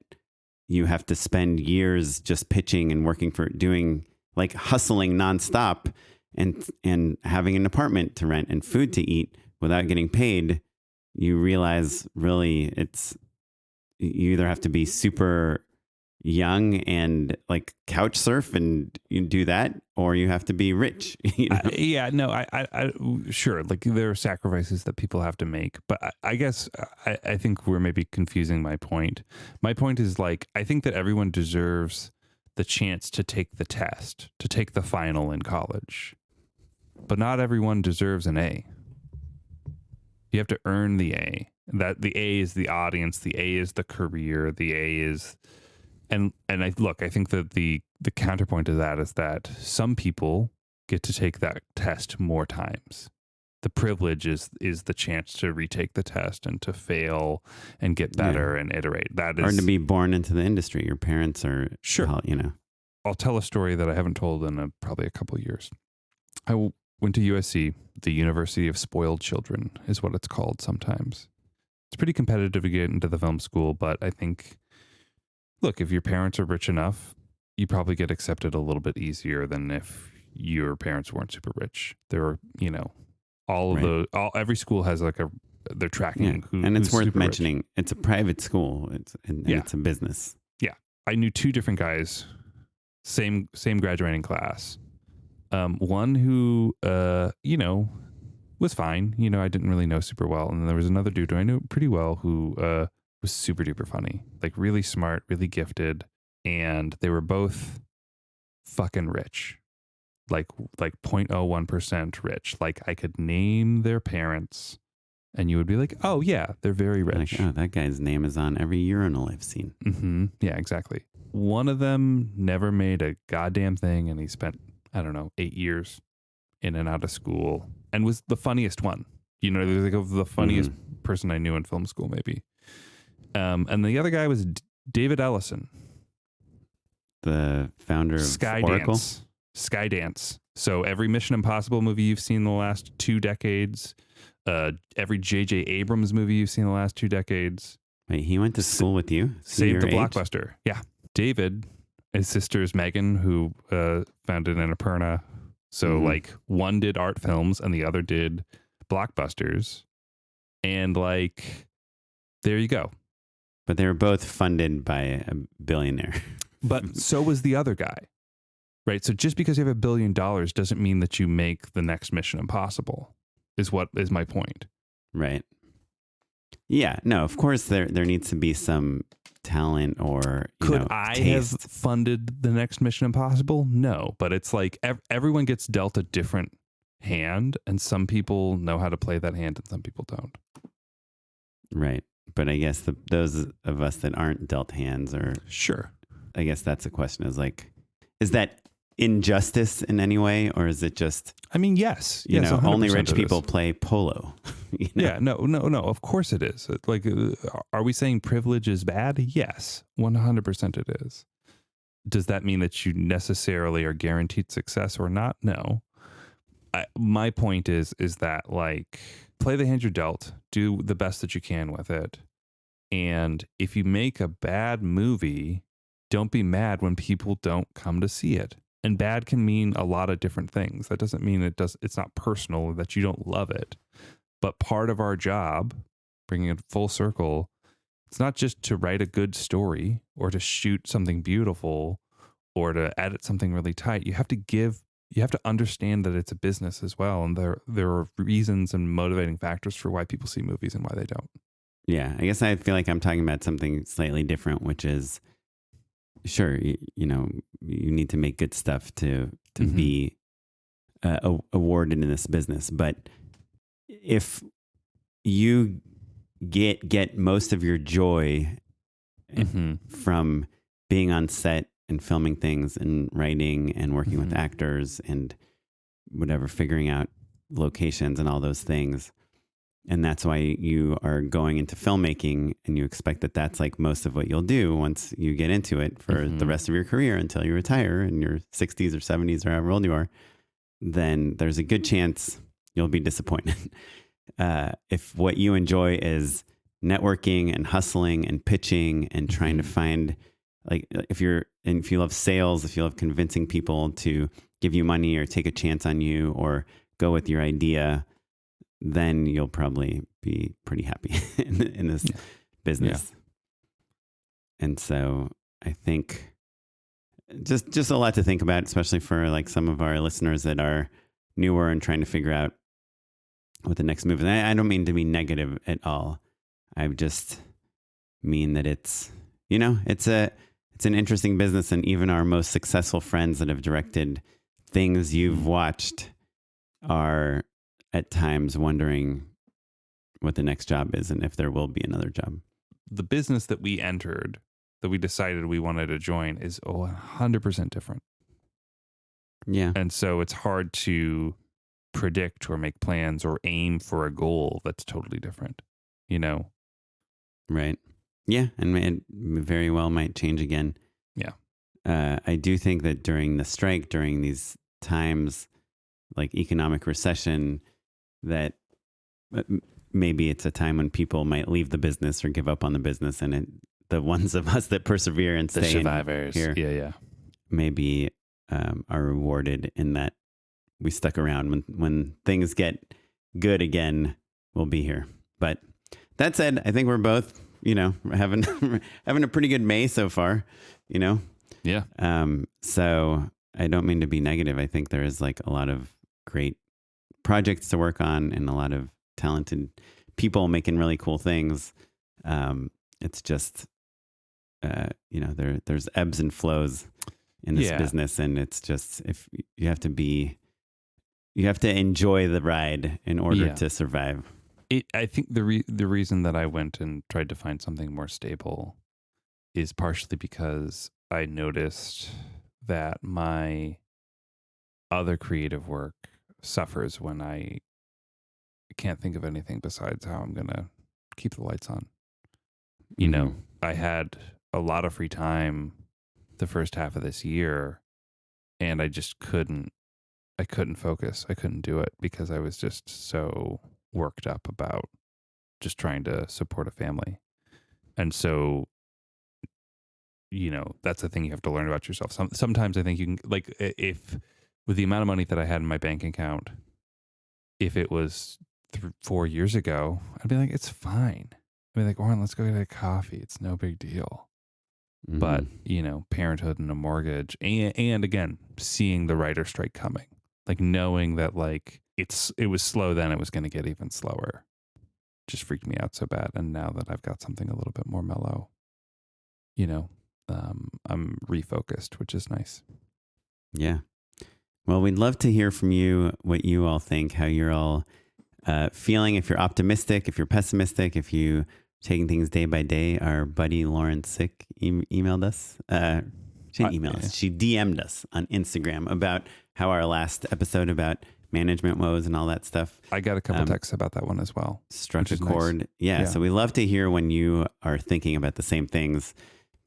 you have to spend years just pitching and working for doing like hustling nonstop and having an apartment to rent and food to eat without getting paid, you realize really you either have to be super young and like couch surf and you do that, or you have to be rich. You know? I sure. Like there are sacrifices that people have to make, but I guess I think we're maybe confusing my point. My point is like, I think that everyone deserves the chance to take the test, to take the final in college. But not everyone deserves an A. You have to earn the A. That the A is the audience, the A is the career, the A is, and I think that the counterpoint to that is that some people get to take that test more times. The privilege is the chance to retake the test and to fail and get better and iterate. That is, or to be born into the industry. Your parents are you know. I'll tell a story that I haven't told in probably a couple of years. I went to USC, the University of Spoiled Children is what it's called sometimes. It's pretty competitive to get into the film school, but I think, look, if your parents are rich enough, you probably get accepted a little bit easier than if your parents weren't super rich. There are, you know, every school has like they're tracking and it's worth mentioning, rich. It's a private school. It's a business. Yeah. I knew two different guys, same graduating class. One who, you know, was fine. You know, I didn't really know super well. And then there was another dude who I knew pretty well who was super duper funny, like really smart, really gifted. And they were both fucking rich, like 0.01% rich. Like I could name their parents and you would be like, oh yeah, they're very rich. Like, oh, that guy's name is on every urinal I've seen. Mm-hmm. Yeah, exactly. One of them never made a goddamn thing. And he spent, I don't know, 8 years in and out of school and was the funniest one. You know, like the funniest person I knew in film school, maybe. And the other guy was David Ellison, the founder of Oracle. Skydance. So every Mission Impossible movie you've seen in the last 2 decades, every J.J. Abrams movie you've seen in the last 2 decades. Wait, he went to school with you? Saved the Blockbuster. Yeah. David, his sister is Megan, who founded Annapurna, So like one did art films and the other did blockbusters. And like, there you go. But they were both funded by a billionaire. But so was the other guy, right? So just because you have $1 billion doesn't mean that you make the next Mission Impossible, is what is my point. Right. Yeah. No, of course there needs to be some talent or could I taste. have funded the next Mission Impossible? No, but it's like everyone gets dealt a different hand, and some people know how to play that hand and some people don't. Right. But I guess those of us that aren't dealt hands are sure. I guess that's the question, is like, is that injustice in any way, or is it just, I mean, yes, you know, only rich people play polo? You know? Yeah, no, of course it is. Like, are we saying privilege is bad? Yes, 100% it is. Does that mean that you necessarily are guaranteed success or not? No. My point is that, like, play the hand you're dealt, do the best that you can with it. And if you make a bad movie, don't be mad when people don't come to see it. And bad can mean a lot of different things. That doesn't mean it's not personal or that you don't love it. But part of our job, bringing it full circle, it's not just to write a good story or to shoot something beautiful or to edit something really tight. You have to understand that it's a business as well. And there are reasons and motivating factors for why people see movies and why they don't. Yeah, I guess I feel like I'm talking about something slightly different, which is, sure, you know, you need to make good stuff to be awarded in this business. But if you get most of your joy from being on set and filming things and writing and working with actors and whatever, figuring out locations and all those things, and that's why you are going into filmmaking, and you expect that that's like most of what you'll do once you get into it for the rest of your career until you retire in your 60s or 70s or however old you are, then there's a good chance you'll be disappointed. If what you enjoy is networking and hustling and pitching and trying to find, like, if you love sales, if you love convincing people to give you money or take a chance on you or go with your idea, then you'll probably be pretty happy in this business. Yeah. And so I think just a lot to think about, especially for like some of our listeners that are newer and trying to figure out what the next move is. I don't mean to be negative at all. I just mean that it's, you know, it's an interesting business, and even our most successful friends that have directed things you've watched are at times wondering what the next job is and if there will be another job. The business that we entered, that we decided we wanted to join, is 100% different. Yeah. And so it's hard to predict or make plans or aim for a goal that's totally different, you know? Right. Yeah. And it very well might change again. Yeah. I do think that during the strike, during these times like economic recession, that maybe it's a time when people might leave the business or give up on the business, and the ones of us that persevere and stay, the survivors here, maybe are rewarded in that we stuck around. When things get good again, we'll be here. But that said, I think we're both, you know, having a pretty good May so far, you know. Yeah. So I don't mean to be negative. I think there is like a lot of great projects to work on and a lot of talented people making really cool things. It's just, you know, there's ebbs and flows in this business, and it's just, if you have to enjoy the ride in order to survive. I think the reason that I went and tried to find something more stable is partially because I noticed that my other creative work suffers when I can't think of anything besides how I'm going to keep the lights on. You know, I had a lot of free time the first half of this year, and I just couldn't focus. I couldn't do it because I was just so worked up about just trying to support a family. And so, you know, that's the thing you have to learn about yourself. Sometimes I think you can, like, if with the amount of money that I had in my bank account, if it was 4 years ago, I'd be like, it's fine. I'd be like, Oren, let's go get a coffee. It's no big deal. Mm-hmm. But, parenthood and a mortgage and again, seeing the writer strike coming, like knowing that like it was slow then, it was going to get even slower. Just freaked me out so bad. And now that I've got something a little bit more mellow, I'm refocused, which is nice. Yeah. Well, we'd love to hear from you, what you all think, how you're all feeling, if you're optimistic, if you're pessimistic, if you taking things day by day. Our buddy Lauren Sick emailed us. She didn't email us. She DM'd us on Instagram about how our last episode about management woes and all that stuff. I got a couple texts about that one as well. Struck a chord. Nice. Yeah. So we love to hear when you are thinking about the same things,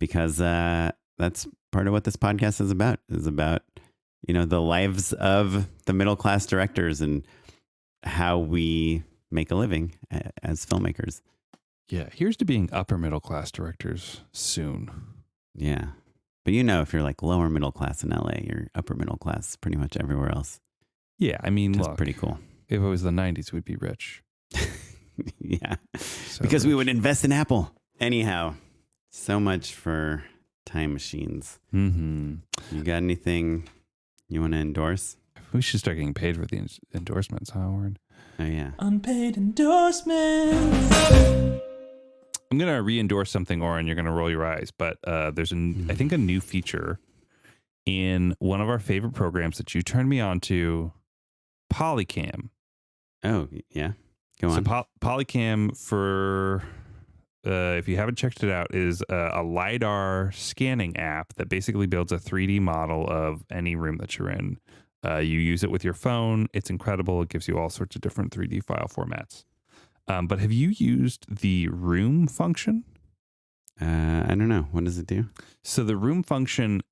because that's part of what this podcast is about the lives of the middle-class directors and how we make a living as filmmakers. Yeah. Here's to being upper middle-class directors soon. Yeah. But if you're like lower middle-class in LA, you're upper middle-class pretty much everywhere else. Yeah. I mean, that's look, pretty cool. If it was the 90s, we'd be rich. Yeah. So because rich. We would invest in Apple. Anyhow, so much for time machines. Mm-hmm. You got anything you want to endorse? We should start getting paid for the endorsements, huh, Oren? Oh, yeah. Unpaid endorsements. I'm going to re-endorse something, Oren. You're going to roll your eyes. But there's, I think, a new feature in one of our favorite programs that you turned me on to, Polycam. Oh, yeah. Go on. So Polycam, for if you haven't checked it out, is a LiDAR scanning app that basically builds a 3D model of any room that you're in. You use it with your phone. It's incredible. It gives you all sorts of different 3D file formats. But have you used the room function? I don't know. What does it do? So the room function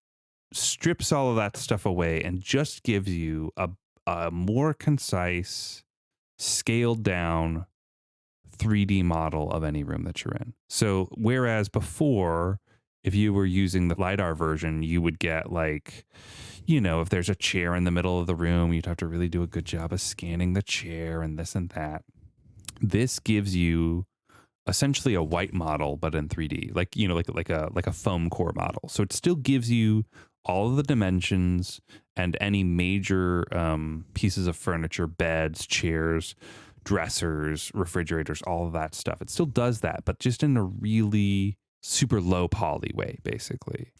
strips all of that stuff away and just gives you a more concise, scaled down 3D model of any room that you're in. So whereas before, if you were using the LiDAR version, you would get like, if there's a chair in the middle of the room, you'd have to really do a good job of scanning the chair and this and that. This gives you essentially a white model, but in 3D, like a foam core model. So it still gives you all of the dimensions and any major pieces of furniture, beds, chairs, dressers, refrigerators, all of that stuff. It still does that, but just in a really super low poly way, basically.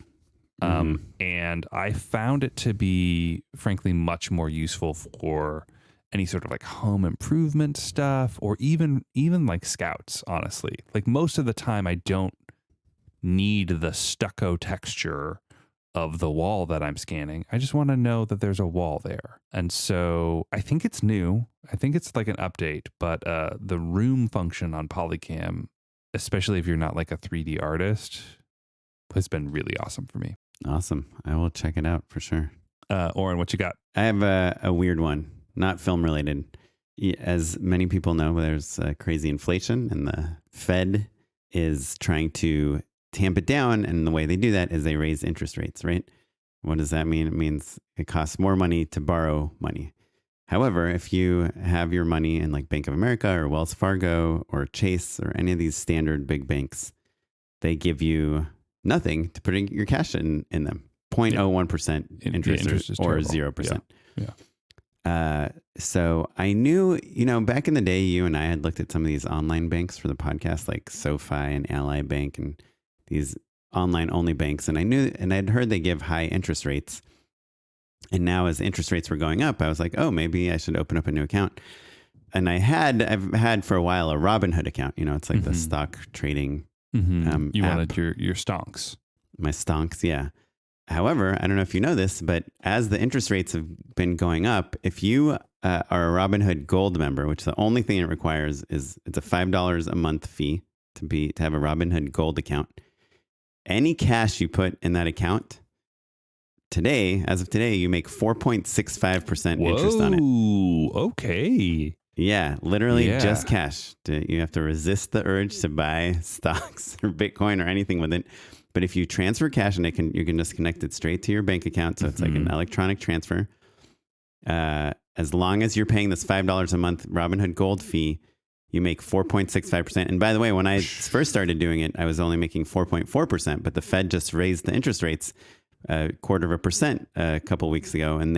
And I found it to be, frankly, much more useful for any sort of like home improvement stuff, or even like scouts, honestly. Like most of the time, I don't need the stucco texture of the wall that I'm scanning. I just want to know that there's a wall there. And so I think it's new. I think it's like an update, but the room function on Polycam, especially if you're not like a 3D artist, has been really awesome for me. Awesome. I will check it out for sure. Oren, what you got? I have a weird one, not film related. As many people know, there's crazy inflation, and the Fed is trying to tamp it down. And the way they do that is they raise interest rates, right? What does that mean? It means it costs more money to borrow money. However, if you have your money in like Bank of America or Wells Fargo or Chase or any of these standard big banks, they give you nothing to put your cash in them. 0.01% interest or 0%. Yeah. So I knew, back in the day, you and I had looked at some of these online banks for the podcast, like SoFi and Ally Bank and these online only banks. And I knew, and I'd heard they give high interest rates. And now as interest rates were going up, I was like, oh, maybe I should open up a new account. And I've had for a while a Robinhood account. It's like the stock trading. You app. wanted your stonks. My stonks, yeah. However, I don't know if you know this, but as the interest rates have been going up, if you are a Robinhood Gold member, which the only thing it requires is it's a $5 a month fee to have a Robinhood Gold account. Any cash you put in that account as of today, you make 4.65% interest on it. Ooh, okay. Yeah, literally just cash. You have to resist the urge to buy stocks or Bitcoin or anything with it. But if you transfer cash, and you can just connect it straight to your bank account, so it's like an electronic transfer. as long as you're paying this $5 a month Robinhood Gold fee, you make 4.65%. And by the way, when I first started doing it, I was only making 4.4%, but the Fed just raised the interest rates 0.25% a couple weeks ago. And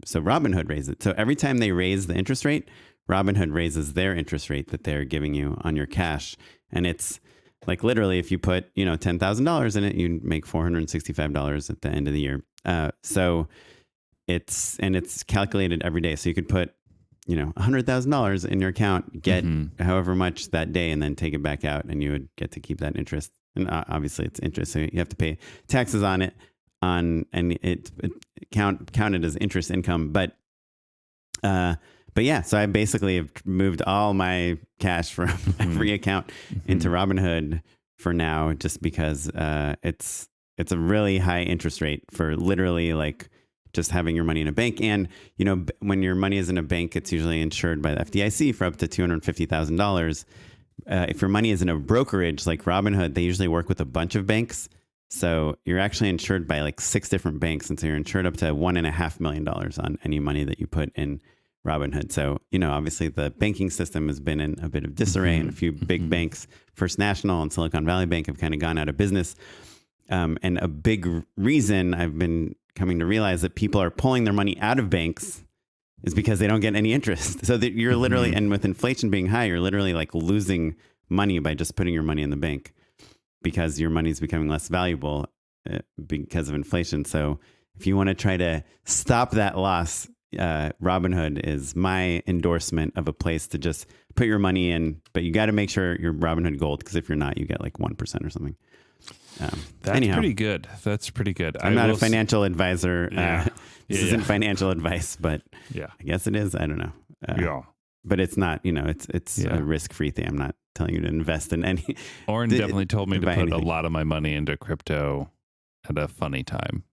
so Robinhood raised it. So every time they raise the interest rate, Robinhood raises their interest rate that they're giving you on your cash. And it's like literally if you put, $10,000 in it, you make $465 at the end of the year. So it's calculated every day. So you could put, $100,000 in your account, get however much that day, and then take it back out, and you would get to keep that interest. And obviously, it's interest, so you have to pay taxes on it, and it counted as interest income. But yeah, so I basically have moved all my cash from every account into Robinhood for now, just because it's a really high interest rate for literally like just having your money in a bank. And, when your money is in a bank, it's usually insured by the FDIC for up to $250,000. If your money is in a brokerage like Robinhood, they usually work with a bunch of banks. So you're actually insured by like 6 different banks. And so you're insured up to $1.5 million on any money that you put in Robinhood. So, obviously the banking system has been in a bit of disarray, and a few big banks, First National and Silicon Valley Bank, have kind of gone out of business. And a big reason I've been coming to realize that people are pulling their money out of banks is because they don't get any interest. So that you're literally, and with inflation being high, you're literally like losing money by just putting your money in the bank because your money is becoming less valuable because of inflation. So if you want to try to stop that loss, Robinhood is my endorsement of a place to just put your money in, but you got to make sure you're Robinhood Gold, because if you're not, you get like 1% or something. That's pretty good. That's pretty good. I'm not a financial advisor. This isn't financial advice, but I guess it is. I don't know. But it's not, it's a risk-free thing. I'm not telling you to invest in any. Oren definitely told me to put anything. a lot of my money into crypto at a funny time.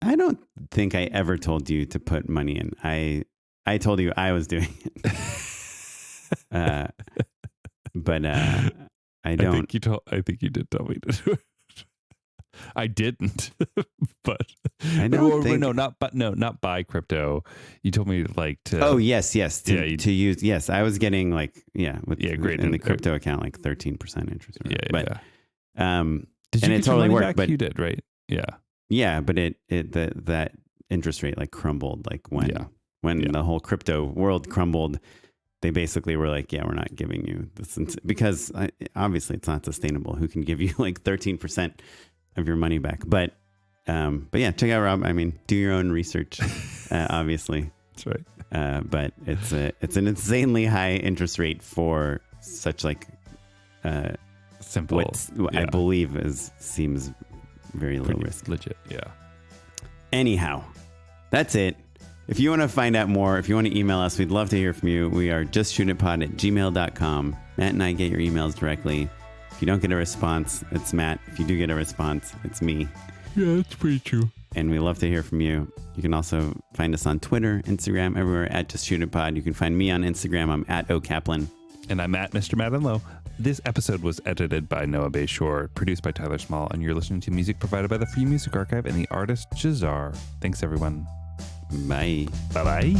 I don't think I ever told you to put money in. I told you I was doing it. But I don't. I think you did tell me to do it. I didn't, but I don't think. Not buy crypto. You told me like to. Oh yes. To use. Yes, I was getting like great in the crypto account like 13% interest. But did you it totally worked. Back? But you did, right? Yeah, but that interest rate like crumbled like when the whole crypto world crumbled. They basically were like, we're not giving you this, because obviously it's not sustainable. Who can give you like 13% of your money back? But yeah, check out Rob. I mean, do your own research, obviously. That's right. But it's an insanely high interest rate for such like simple. I believe seems very low risk. Legit. Yeah. Anyhow, that's it. If you want to find out more, if you want to email us, we'd love to hear from you. We are justshootitpod@gmail.com. Matt and I get your emails directly. If you don't get a response, it's Matt. If you do get a response, it's me. Yeah, that's pretty true. And we love to hear from you. You can also find us on Twitter, Instagram, everywhere @JustShootItPod. You can find me on Instagram. I'm @OKaplan. And I'm Mr. Matt Enlow. This episode was edited by Noah Bayshore, produced by Tyler Small, and you're listening to music provided by the Free Music Archive and the artist Jazar. Thanks, everyone. Bye. Bye-bye.